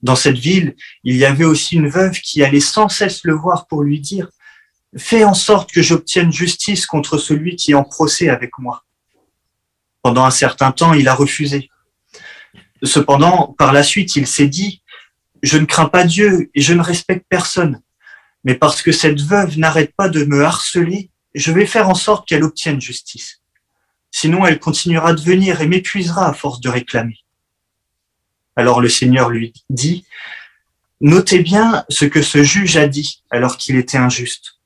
Dans cette ville, il y avait aussi une veuve qui allait sans cesse le voir pour lui dire « Fais en sorte que j'obtienne justice contre celui qui est en procès avec moi. » Pendant un certain temps, il a refusé. Cependant, par la suite, il s'est dit « Je ne crains pas Dieu et je ne respecte personne, mais parce que cette veuve n'arrête pas de me harceler, je vais faire en sorte qu'elle obtienne justice. Sinon, elle continuera de venir et m'épuisera à force de réclamer. » Alors le Seigneur lui dit, « Notez bien ce que ce juge a dit alors qu'il était injuste.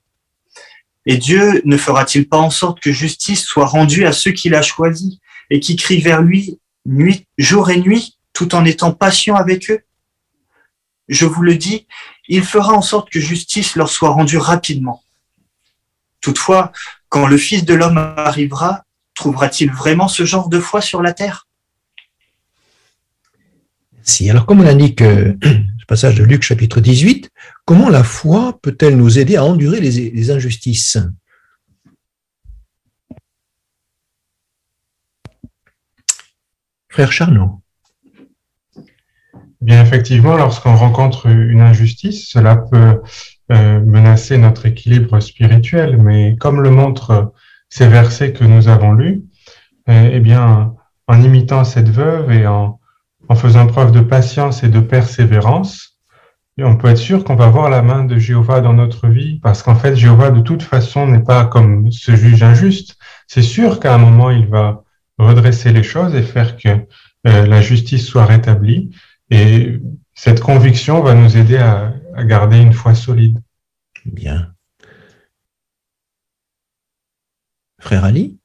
Et Dieu ne fera-t-il pas en sorte que justice soit rendue à ceux qu'il a choisis et qui crient vers lui jour et nuit tout en étant patient avec eux? Je vous le dis, il fera en sorte que justice leur soit rendue rapidement. Toutefois, quand le Fils de l'homme arrivera, trouvera-t-il vraiment ce genre de foi sur la terre ?» Si, alors comme on indique ce passage de Luc chapitre 18, comment la foi peut-elle nous aider à endurer les injustices? Frère Charnot. Bien, effectivement, lorsqu'on rencontre une injustice, cela peut menacer notre équilibre spirituel, mais comme le montrent ces versets que nous avons lus, eh bien, en imitant cette veuve et en faisant preuve de patience et de persévérance, on peut être sûr qu'on va voir la main de Jéhovah dans notre vie, parce qu'en fait, Jéhovah, de toute façon, n'est pas comme ce juge injuste. C'est sûr qu'à un moment, il va redresser les choses et faire que la justice soit rétablie. Et cette conviction va nous aider à garder une foi solide. Bien. Frère Ali?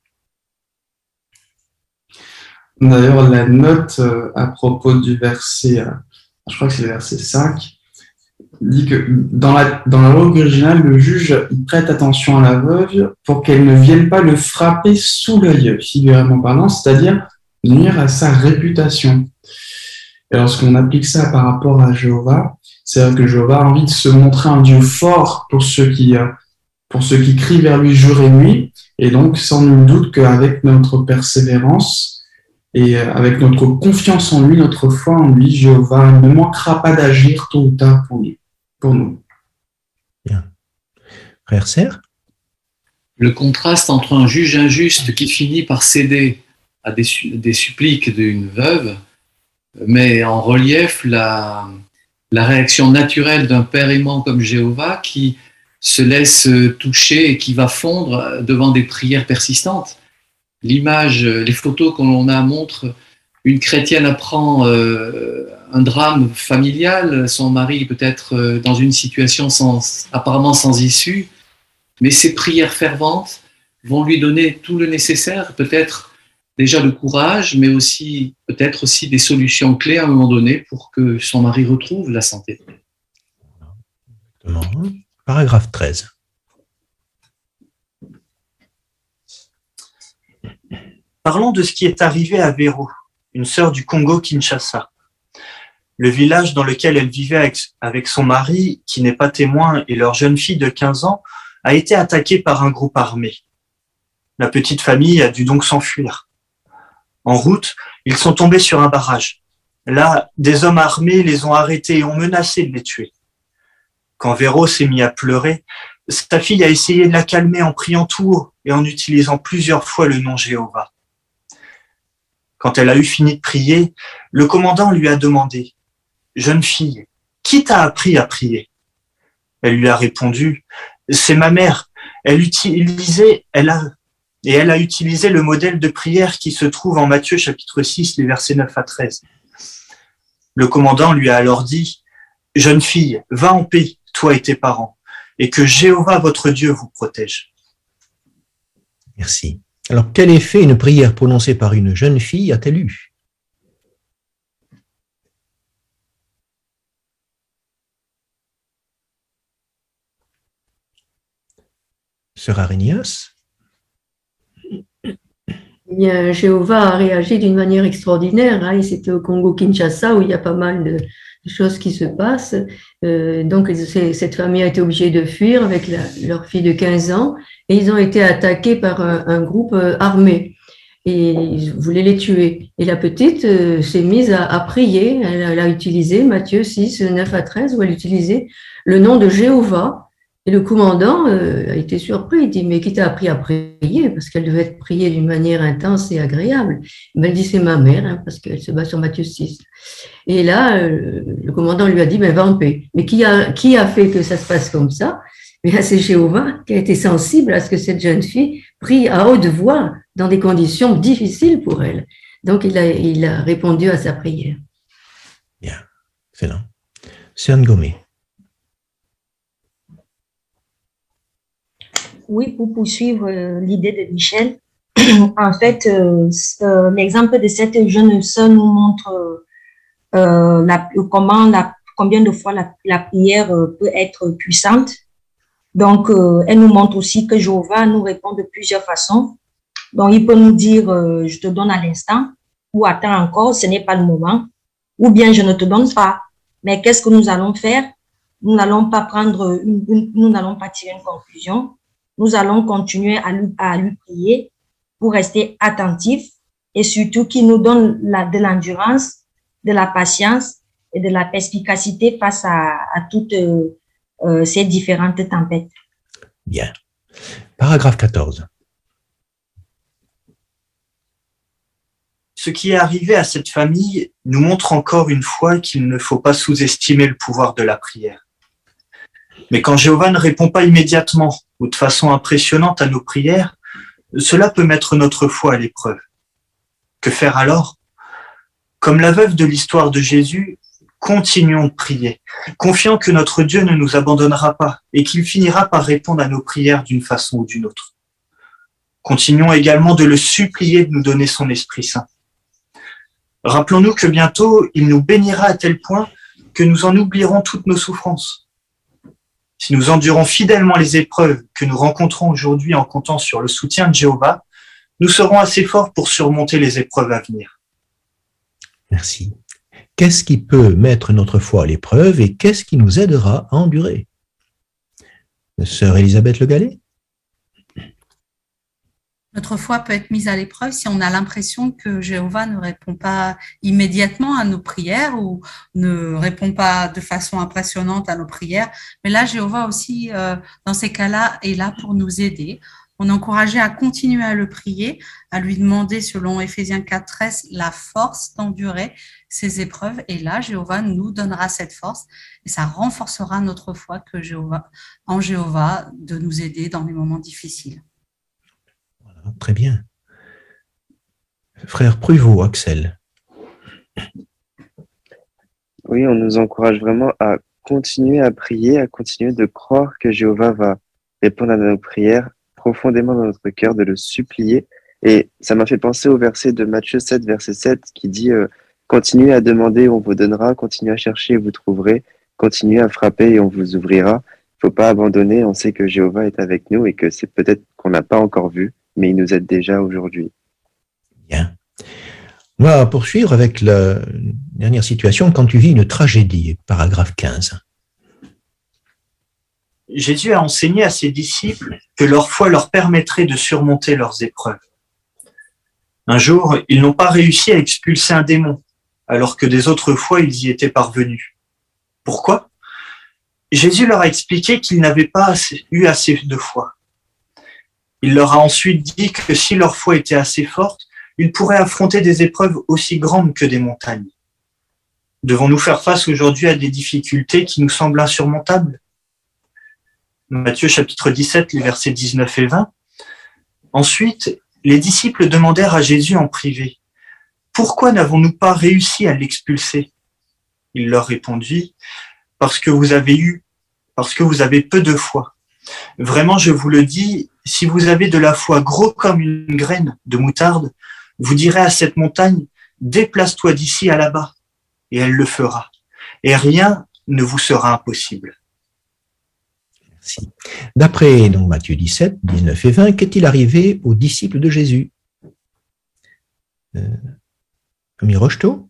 D'ailleurs, la note à propos du verset, je crois que c'est le verset 5, dit que dans la langue originale, le juge il prête attention à la veuve pour qu'elle ne vienne pas le frapper sous l'œil, figurativement parlant, c'est-à-dire nuire à sa réputation. Et lorsqu'on applique ça par rapport à Jéhovah, c'est-à-dire que Jéhovah a envie de se montrer un Dieu fort pour ceux qui crient vers lui jour et nuit, et donc sans nul doute qu'avec notre persévérance et avec notre confiance en lui, notre foi en lui, Jéhovah ne manquera pas d'agir tôt ou tard pour nous. Bien. Frère Serre? Le contraste entre un juge injuste qui finit par céder à des suppliques d'une veuve met en relief la réaction naturelle d'un père aimant comme Jéhovah qui se laisse toucher et qui va fondre devant des prières persistantes. L'image, les photos que l'on a montrent une chrétienne apprend un drame familial, son mari peut être dans une situation apparemment sans issue, mais ses prières ferventes vont lui donner tout le nécessaire, peut-être déjà le courage, mais aussi peut-être aussi des solutions clés à un moment donné pour que son mari retrouve la santé. Exactement. Paragraphe 13. Parlons de ce qui est arrivé à Véro, une sœur du Congo-Kinshasa. Le village dans lequel elle vivait avec son mari, qui n'est pas témoin, et leur jeune fille de 15 ans, a été attaquée par un groupe armé. La petite famille a dû donc s'enfuir. En route, ils sont tombés sur un barrage. Là, des hommes armés les ont arrêtés et ont menacé de les tuer. Quand Véro s'est mis à pleurer, sa fille a essayé de la calmer en priant tout haut et en utilisant plusieurs fois le nom Jéhovah. Quand elle a eu fini de prier, le commandant lui a demandé « Jeune fille, qui t'a appris à prier ?» Elle lui a répondu « C'est ma mère. Elle a utilisé le modèle de prière qui se trouve en Matthieu chapitre 6, les versets 9 à 13. » Le commandant lui a alors dit « Jeune fille, va en paix, toi et tes parents, et que Jéhovah votre Dieu vous protège. » Merci. Alors, quel effet une prière prononcée par une jeune fille a-t-elle eu? Sœur Arinias? Eh bien, Jéhovah a réagi d'une manière extraordinaire. Hein. C'était au Congo-Kinshasa où il y a pas mal de choses qui se passent. Donc, cette famille a été obligée de fuir avec leur fille de 15 ans et ils ont été attaqués par un groupe armé et ils voulaient les tuer. Et la petite s'est mise à prier. Elle a utilisé Matthieu 6, 9 à 13 où elle utilisait le nom de Jéhovah. Et le commandant a été surpris. Il dit, mais qui t'a appris à prier? Parce qu'elle devait être priée d'une manière intense et agréable. Mais elle dit, c'est ma mère, hein, parce qu'elle se base sur Matthieu 6. Et là, le commandant lui a dit, ben, va en paix. Mais qui a fait que ça se passe comme ça? Mais c'est Jéhovah qui a été sensible à ce que cette jeune fille prie à haute voix dans des conditions difficiles pour elle. Donc, il a répondu à sa prière. Bien, excellent. Sœur Ngomé. Oui, pour poursuivre l'idée de Michel, en fait, l'exemple de cette jeune sœur nous montre combien de fois la prière peut être puissante. Donc, elle nous montre aussi que Jéhovah nous répond de plusieurs façons. Donc, il peut nous dire, je te donne à l'instant, ou attends encore, ce n'est pas le moment, ou bien je ne te donne pas. Mais qu'est-ce que nous allons faire? Nous n'allons pas nous n'allons pas tirer une conclusion. Nous allons continuer à lui prier pour rester attentifs et surtout qu'il nous donne de l'endurance, de la patience et de la perspicacité face à toutes ces différentes tempêtes. Bien. Paragraphe 14. Ce qui est arrivé à cette famille nous montre encore une fois qu'il ne faut pas sous-estimer le pouvoir de la prière. Mais quand Jéhovah ne répond pas immédiatement ou de façon impressionnante à nos prières, cela peut mettre notre foi à l'épreuve. Que faire alors? Comme la veuve de l'histoire de Jésus, continuons de prier, confiant que notre Dieu ne nous abandonnera pas et qu'il finira par répondre à nos prières d'une façon ou d'une autre. Continuons également de le supplier de nous donner son Esprit Saint. Rappelons-nous que bientôt, il nous bénira à tel point que nous en oublierons toutes nos souffrances. Si nous endurons fidèlement les épreuves que nous rencontrons aujourd'hui en comptant sur le soutien de Jéhovah, nous serons assez forts pour surmonter les épreuves à venir. Merci. Qu'est-ce qui peut mettre notre foi à l'épreuve et qu'est-ce qui nous aidera à endurer? Sœur Élisabeth Le Gallais? Notre foi peut être mise à l'épreuve si on a l'impression que Jéhovah ne répond pas immédiatement à nos prières ou ne répond pas de façon impressionnante à nos prières. Mais là, Jéhovah aussi, dans ces cas-là, est là pour nous aider. On est encouragé à continuer à le prier, à lui demander, selon Éphésiens 4:13, la force d'endurer ces épreuves. Et là, Jéhovah nous donnera cette force et ça renforcera notre foi en Jéhovah de nous aider dans les moments difficiles. Très bien. Frère Pruvot, Axel. Oui, on nous encourage vraiment à continuer à prier, à continuer de croire que Jéhovah va répondre à nos prières profondément dans notre cœur, de le supplier. Et ça m'a fait penser au verset de Matthieu 7, verset 7, qui dit « Continuez à demander, on vous donnera, continuez à chercher et vous trouverez, continuez à frapper et on vous ouvrira. » Il ne faut pas abandonner, on sait que Jéhovah est avec nous et que c'est peut-être qu'on n'a pas encore vu, mais il nous aide déjà aujourd'hui. Bien. On va poursuivre avec la dernière situation, quand tu vis une tragédie, paragraphe 15. Jésus a enseigné à ses disciples que leur foi leur permettrait de surmonter leurs épreuves. Un jour, ils n'ont pas réussi à expulser un démon, alors que des autres fois, ils y étaient parvenus. Pourquoi? Jésus leur a expliqué qu'ils n'avaient pas eu assez de foi. Il leur a ensuite dit que si leur foi était assez forte, ils pourraient affronter des épreuves aussi grandes que des montagnes. Devons-nous faire face aujourd'hui à des difficultés qui nous semblent insurmontables? Matthieu chapitre 17, les versets 19 et 20. Ensuite, les disciples demandèrent à Jésus en privé, « Pourquoi n'avons-nous pas réussi à l'expulser ?» Il leur répondit, « Parce que vous avez peu de foi. Vraiment, je vous le dis, si vous avez de la foi gros comme une graine de moutarde, vous direz à cette montagne, déplace-toi d'ici à là-bas, et elle le fera. Et rien ne vous sera impossible. » Merci. D'après donc Matthieu 17, 19 et 20, qu'est-il arrivé aux disciples de Jésus? Ami Rocheteau?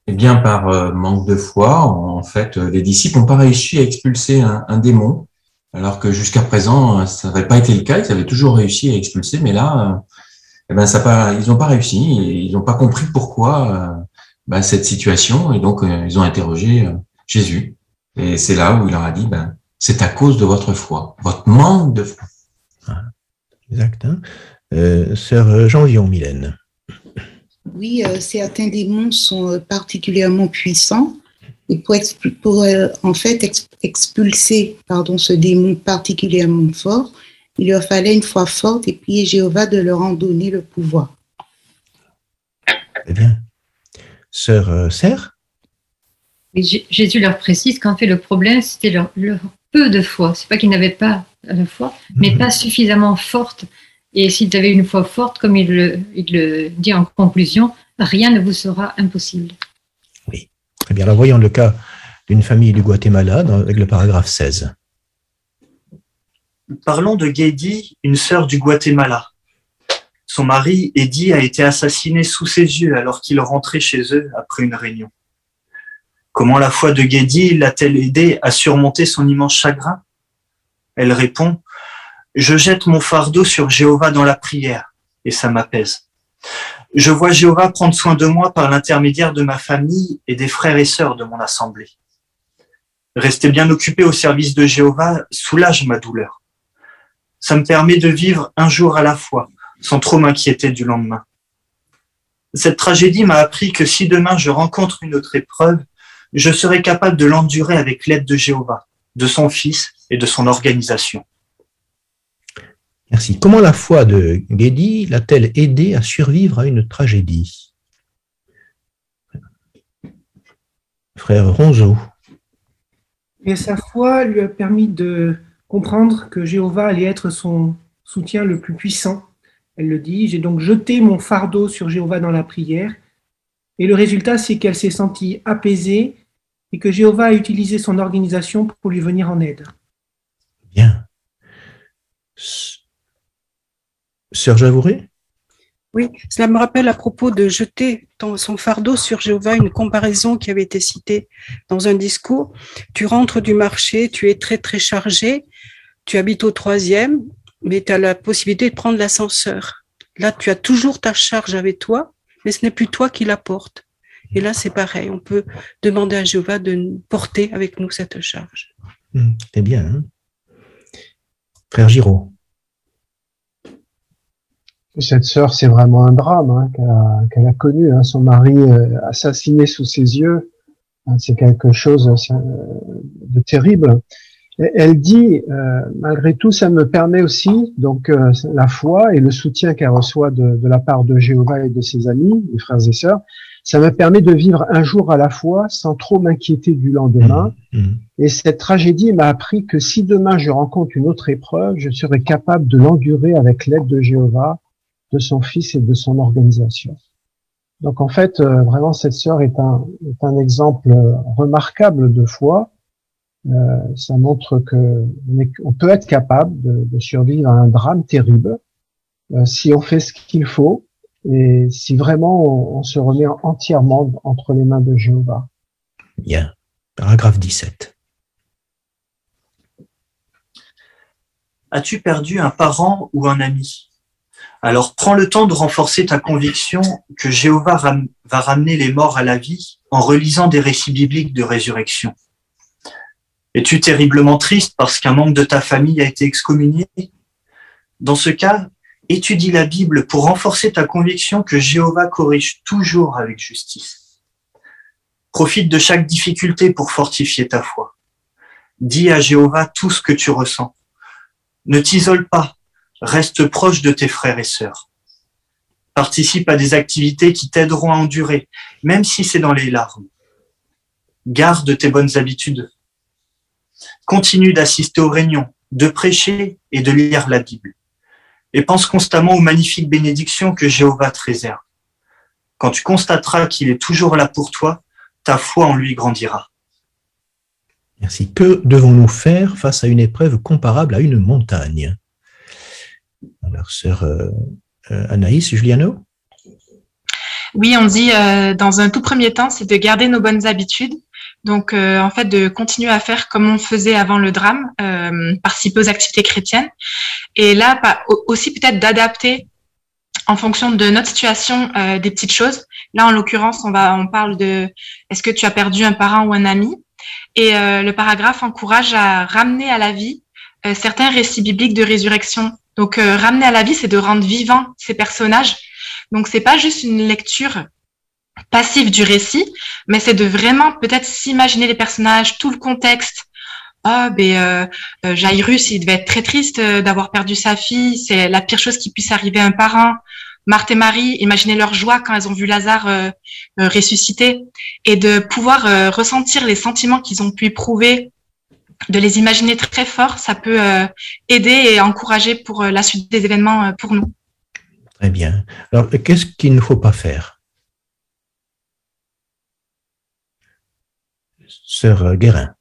Eh bien, par manque de foi, en fait, les disciples n'ont pas réussi à expulser un démon, alors que jusqu'à présent, ça n'avait pas été le cas. Ils avaient toujours réussi à expulser, mais là, ils n'ont pas réussi. Ils n'ont pas compris pourquoi cette situation, et donc ils ont interrogé Jésus. Et c'est là où il leur a dit, c'est à cause de votre foi, votre manque de foi. Exact. Sœur Jean-Vion, Mylène. Oui, certains démons sont particulièrement puissants. Et pour en fait expulser ce démon particulièrement fort, il leur fallait une foi forte et puis Jéhovah de leur en donner le pouvoir. Très bien. Sœur Serre? Jésus leur précise qu'en fait le problème c'était leur peu de foi. C'est pas qu'ils n'avaient pas la foi, mais pas suffisamment forte. Et s'ils avaient une foi forte, comme il le dit en conclusion, rien ne vous sera impossible. Oui, très bien. Alors voyons le cas d'une famille du Guatemala avec le paragraphe 16. Parlons de Guédi, une sœur du Guatemala. Son mari, Eddie, a été assassiné sous ses yeux alors qu'il rentrait chez eux après une réunion. Comment la foi de Guédi l'a-t-elle aidé à surmonter son immense chagrin? Elle répond, « Je jette mon fardeau sur Jéhovah dans la prière, et ça m'apaise. Je vois Jéhovah prendre soin de moi par l'intermédiaire de ma famille et des frères et sœurs de mon assemblée. Rester bien occupé au service de Jéhovah soulage ma douleur. Ça me permet de vivre un jour à la fois, sans trop m'inquiéter du lendemain. Cette tragédie m'a appris que si demain je rencontre une autre épreuve, je serai capable de l'endurer avec l'aide de Jéhovah, de son Fils et de son organisation. » Merci. Comment la foi de Guédi l'a-t-elle aidé à survivre à une tragédie? Frère Ronzeau. Et sa foi lui a permis de comprendre que Jéhovah allait être son soutien le plus puissant Elle le dit, j'ai donc jeté mon fardeau sur Jéhovah dans la prière. Et le résultat, c'est qu'elle s'est sentie apaisée et que Jéhovah a utilisé son organisation pour lui venir en aide. Bien. Sœur Javouré? Oui, cela me rappelle à propos de jeter son fardeau sur Jéhovah, une comparaison qui avait été citée dans un discours. Tu rentres du marché, tu es très très chargé, tu habites au 3e, mais tu as la possibilité de prendre l'ascenseur. Là, tu as toujours ta charge avec toi, mais ce n'est plus toi qui la portes. Et là, c'est pareil, on peut demander à Jéhovah de porter avec nous cette charge. C'est bien, hein? Frère Giraud. Cette sœur, c'est vraiment un drame hein, qu'elle a connu. Hein, son mari assassiné sous ses yeux. Hein, c'est quelque chose de terrible. Et elle dit, malgré tout, ça me permet aussi, donc la foi et le soutien qu'elle reçoit de la part de Jéhovah et de ses amis, les frères et sœurs, ça me permet de vivre un jour à la fois sans trop m'inquiéter du lendemain. Et cette tragédie m'a appris que si demain je rencontre une autre épreuve, je serai capable de l'endurer avec l'aide de Jéhovah, de son fils et de son organisation. Donc en fait, vraiment, cette sœur est un exemple remarquable de foi. Ça montre que on peut être capable de survivre à un drame terrible si on fait ce qu'il faut et si vraiment on se remet entièrement entre les mains de Jéhovah. Bien. Paragraphe 17. As-tu perdu un parent ou un ami? Alors prends le temps de renforcer ta conviction que Jéhovah va ramener les morts à la vie en relisant des récits bibliques de résurrection. Es-tu terriblement triste parce qu'un membre de ta famille a été excommunié? Dans ce cas, étudie la Bible pour renforcer ta conviction que Jéhovah corrige toujours avec justice. Profite de chaque difficulté pour fortifier ta foi. Dis à Jéhovah tout ce que tu ressens. Ne t'isole pas. Reste proche de tes frères et sœurs. Participe à des activités qui t'aideront à endurer, même si c'est dans les larmes. Garde tes bonnes habitudes. Continue d'assister aux réunions, de prêcher et de lire la Bible. Et pense constamment aux magnifiques bénédictions que Jéhovah te réserve. Quand tu constateras qu'il est toujours là pour toi, ta foi en lui grandira. Merci. Que devons-nous faire face à une épreuve comparable à une montagne? Alors, sœur Anaïs Juliano? Oui, on dit dans un tout premier temps, c'est de garder nos bonnes habitudes. Donc, en fait, de continuer à faire comme on faisait avant le drame, participer aux activités chrétiennes. Et là, aussi peut-être d'adapter en fonction de notre situation des petites choses. Là, en l'occurrence, on parle de est-ce que tu as perdu un parent ou un ami? Et le paragraphe encourage à ramener à la vie certains récits bibliques de résurrection. Donc, ramener à la vie, c'est de rendre vivants ces personnages. Donc, c'est pas juste une lecture passive du récit, mais c'est de vraiment peut-être s'imaginer les personnages, tout le contexte. Jairus, il devait être très triste d'avoir perdu sa fille. C'est la pire chose qui puisse arriver à un parent. Marthe et Marie, imaginez leur joie quand elles ont vu Lazare ressusciter et de pouvoir ressentir les sentiments qu'ils ont pu éprouver, de les imaginer très fort, ça peut aider et encourager pour la suite des événements pour nous. Très bien. Alors, qu'est-ce qu'il ne faut pas faire? Sœur Guérin.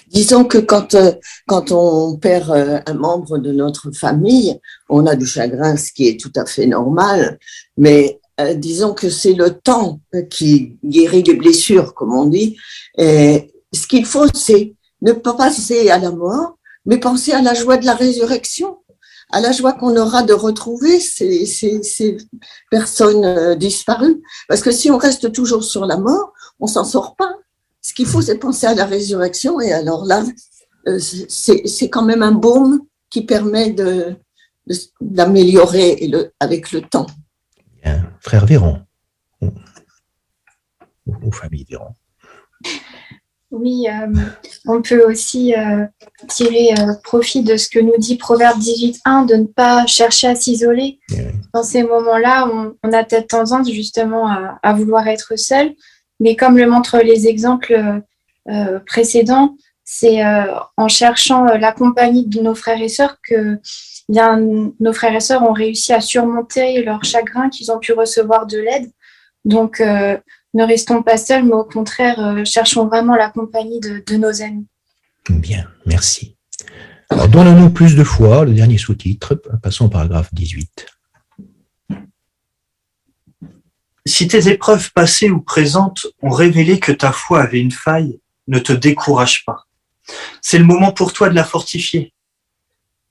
Disons que quand on perd un membre de notre famille, on a du chagrin, ce qui est tout à fait normal, mais disons que c'est le temps qui guérit les blessures, comme on dit. Et ce qu'il faut, c'est ne pas penser à la mort, mais penser à la joie de la résurrection, à la joie qu'on aura de retrouver ces personnes disparues. Parce que si on reste toujours sur la mort, on s'en sort pas. Ce qu'il faut, c'est penser à la résurrection. Et alors là, c'est quand même un baume qui permet d'améliorer avec le temps. Bien. Frère Véron, ou famille Véron. Oui, on peut aussi tirer profit de ce que nous dit Proverbe 18.1, de ne pas chercher à s'isoler. Dans ces moments-là, on a peut-être tendance justement à vouloir être seul. Mais comme le montrent les exemples précédents, c'est en cherchant la compagnie de nos frères et sœurs que nos frères et sœurs ont réussi à surmonter leur chagrin, qu'ils ont pu recevoir de l'aide. Donc, ne restons pas seuls, mais au contraire, cherchons vraiment la compagnie de nos amis. Bien, merci. Alors, donne-nous plus de foi, le dernier sous-titre. Passons au paragraphe 18. Si tes épreuves passées ou présentes ont révélé que ta foi avait une faille, ne te décourage pas. C'est le moment pour toi de la fortifier.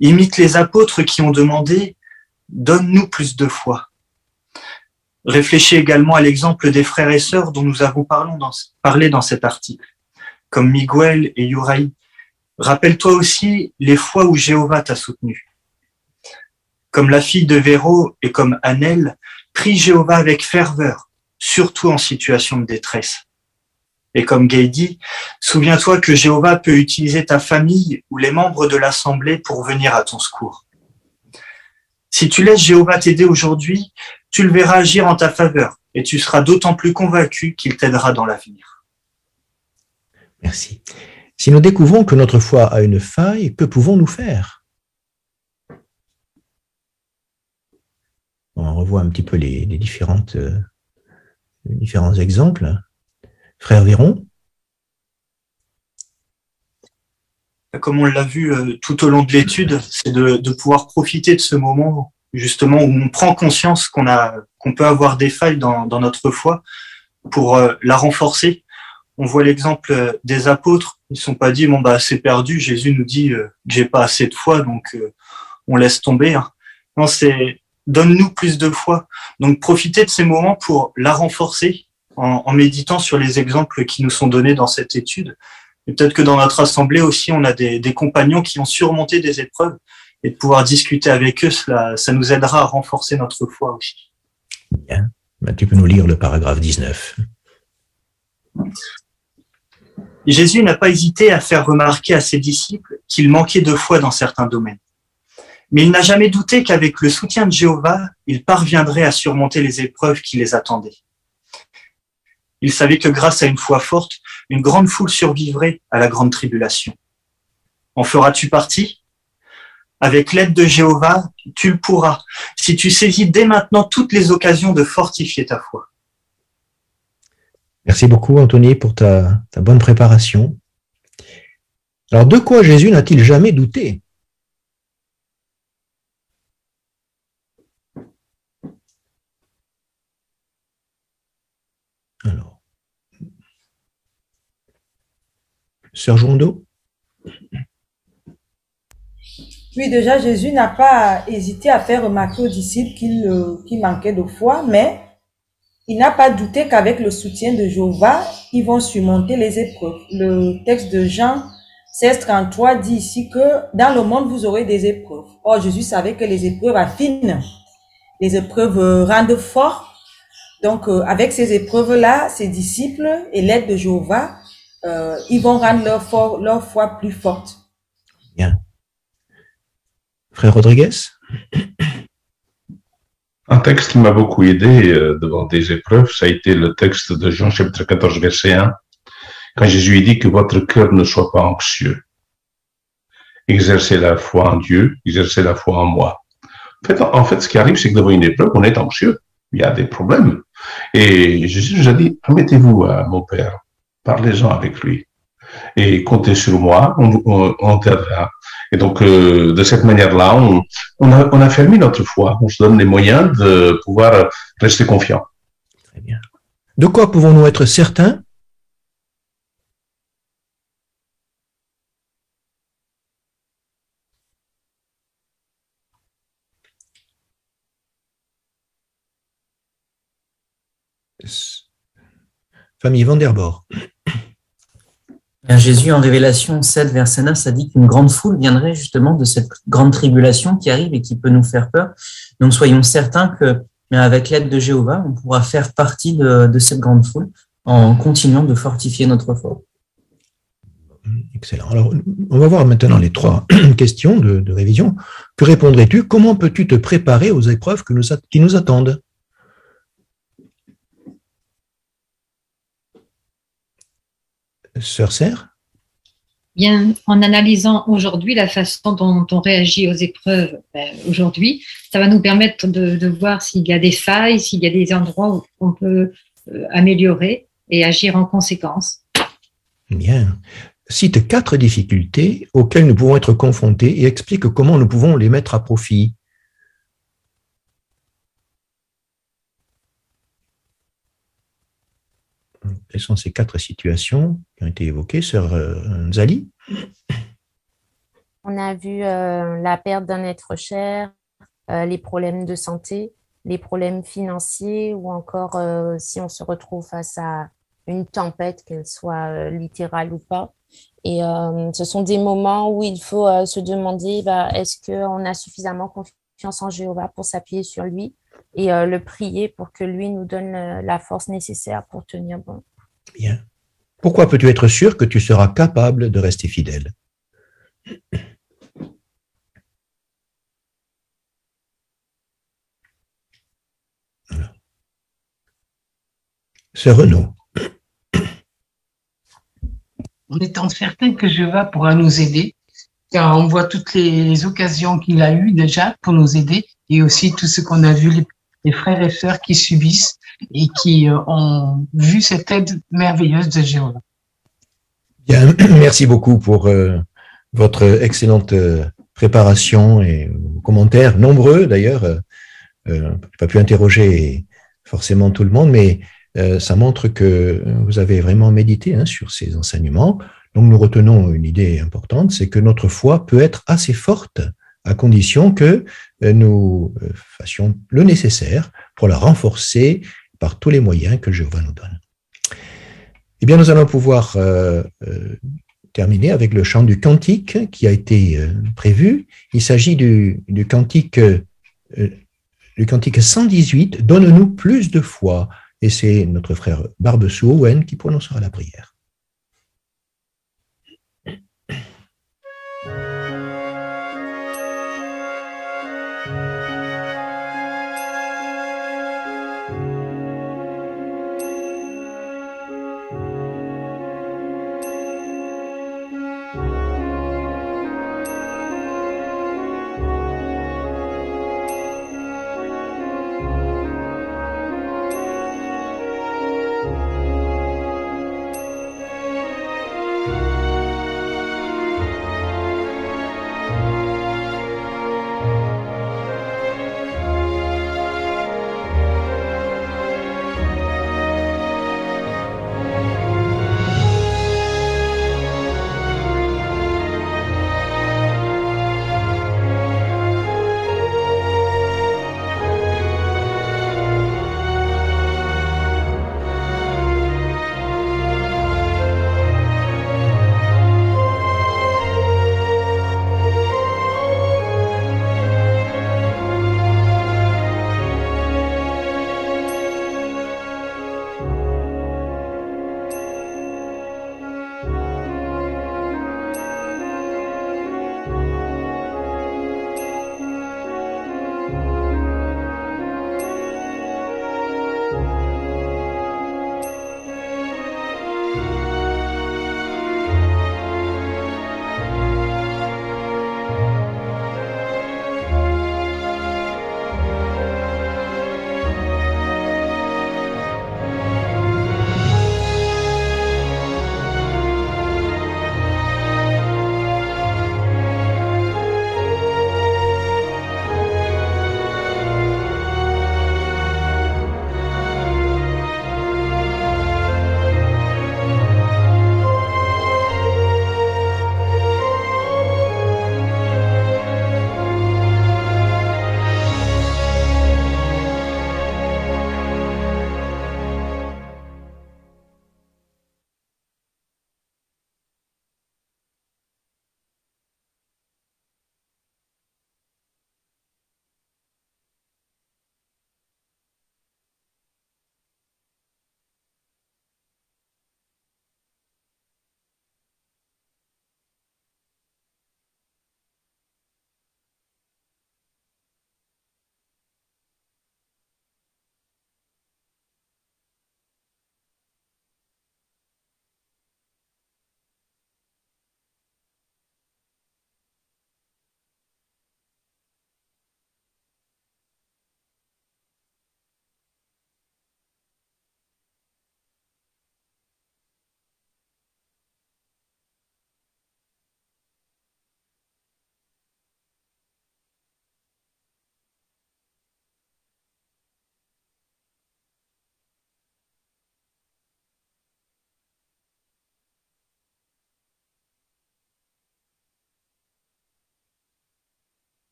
Imite les apôtres qui ont demandé « Donne-nous plus de foi ». Réfléchis également à l'exemple des frères et sœurs dont nous avons parlé dans cet article, comme Miguel et Yuraï. Rappelle-toi aussi les fois où Jéhovah t'a soutenu. Comme la fille de Véro et comme Annelle, prie Jéhovah avec ferveur, surtout en situation de détresse. Et comme Gaïdi, souviens-toi que Jéhovah peut utiliser ta famille ou les membres de l'assemblée pour venir à ton secours. Si tu laisses Jéhovah t'aider aujourd'hui, tu le verras agir en ta faveur et tu seras d'autant plus convaincu qu'il t'aidera dans l'avenir. Merci. Si nous découvrons que notre foi a une faille, que pouvons-nous faire? On revoit un petit peu les différents exemples. Frère Véron? Comme on l'a vu tout au long de l'étude, c'est de pouvoir profiter de ce moment justement où on prend conscience qu'on peut avoir des failles dans notre foi pour la renforcer. On voit l'exemple des apôtres, ils ne sont pas dit bon c'est perdu, Jésus nous dit que j'ai pas assez de foi donc on laisse tomber. Non, c'est donne-nous plus de foi. Donc profitez de ces moments pour la renforcer en méditant sur les exemples qui nous sont donnés dans cette étude. Et peut-être que dans notre assemblée aussi, on a des compagnons qui ont surmonté des épreuves et de pouvoir discuter avec eux, ça nous aidera à renforcer notre foi aussi. Bien. Tu peux nous lire le paragraphe 19. Jésus n'a pas hésité à faire remarquer à ses disciples qu'il manquait de foi dans certains domaines. Mais il n'a jamais douté qu'avec le soutien de Jéhovah, il parviendrait à surmonter les épreuves qui les attendaient. Il savait que grâce à une foi forte, une grande foule survivrait à la grande tribulation. En feras-tu partie? Avec l'aide de Jéhovah, tu le pourras, si tu saisis dès maintenant toutes les occasions de fortifier ta foi. Merci beaucoup, Anthony, pour ta bonne préparation. Alors, de quoi Jésus n'a-t-il jamais douté? Alors, Sœur Jondo? Oui, déjà, Jésus n'a pas hésité à faire remarquer aux disciples qu'il manquait de foi, mais il n'a pas douté qu'avec le soutien de Jéhovah, ils vont surmonter les épreuves. Le texte de Jean 16:33 dit ici que dans le monde, vous aurez des épreuves. Or, Jésus savait que les épreuves affinent, les épreuves rendent fort. Donc, avec ces épreuves-là, ses disciples et l'aide de Jéhovah, ils vont rendre leur foi plus forte. Bien. Frère Rodriguez? Un texte qui m'a beaucoup aidé devant des épreuves, ça a été le texte de Jean chapitre 14, verset 1, quand Jésus dit que votre cœur ne soit pas anxieux. Exercez la foi en Dieu, exercez la foi en moi. En fait, ce qui arrive, c'est que devant une épreuve, on est anxieux. Il y a des problèmes. Et Jésus nous a dit, remettez-vous à mon Père, parlez-en avec lui. Et comptez sur moi, on t'aidera. Et donc, de cette manière-là, on a fermé notre foi. On se donne les moyens de pouvoir rester confiant. Très bien. De quoi pouvons-nous être certains? Famille Vanderbord. Jésus, en Révélation 7, verset 9, ça dit qu'une grande foule viendrait justement de cette grande tribulation qui arrive et qui peut nous faire peur. Donc, soyons certains que, avec l'aide de Jéhovah, on pourra faire partie de cette grande foule en continuant de fortifier notre foi. Excellent. Alors, on va voir maintenant les 3 questions de révision. Que répondrais-tu? Comment peux-tu te préparer aux épreuves qui nous attendent? Sœur Serre? Bien, en analysant aujourd'hui la façon dont on réagit aux épreuves aujourd'hui, ça va nous permettre de voir s'il y a des failles, s'il y a des endroits où on peut améliorer et agir en conséquence. Bien. Cite 4 difficultés auxquelles nous pouvons être confrontés et explique comment nous pouvons les mettre à profit. Quelles sont ces 4 situations qui ont été évoquées, Sœur Zali? On a vu la perte d'un être cher, les problèmes de santé, les problèmes financiers ou encore si on se retrouve face à une tempête, qu'elle soit littérale ou pas. Et ce sont des moments où il faut se demander est-ce qu'on a suffisamment confiance en Jéhovah pour s'appuyer sur lui et le prier pour que lui nous donne la force nécessaire pour tenir bon. Bien. Pourquoi peux-tu être sûr que tu seras capable de rester fidèle? Voilà. Sœur Renaud. En étant certain que Jéhovah pourra nous aider, car on voit toutes les occasions qu'il a eues déjà pour nous aider, et aussi tout ce qu'on a vu, les frères et sœurs qui subissent et qui ont vu cette aide merveilleuse de Jéhovah. Bien, merci beaucoup pour votre excellente préparation et commentaires, nombreux d'ailleurs. Je n'ai pas pu interroger forcément tout le monde, mais ça montre que vous avez vraiment médité sur ces enseignements. Donc nous retenons une idée importante, c'est que notre foi peut être assez forte à condition que nous fassions le nécessaire pour la renforcer par tous les moyens que Jéhovah nous donne. Eh bien, nous allons pouvoir terminer avec le chant du cantique qui a été prévu. Il s'agit du cantique 118, « Donne-nous plus de foi ». Et c'est notre frère Barbesou Owen qui prononcera la prière.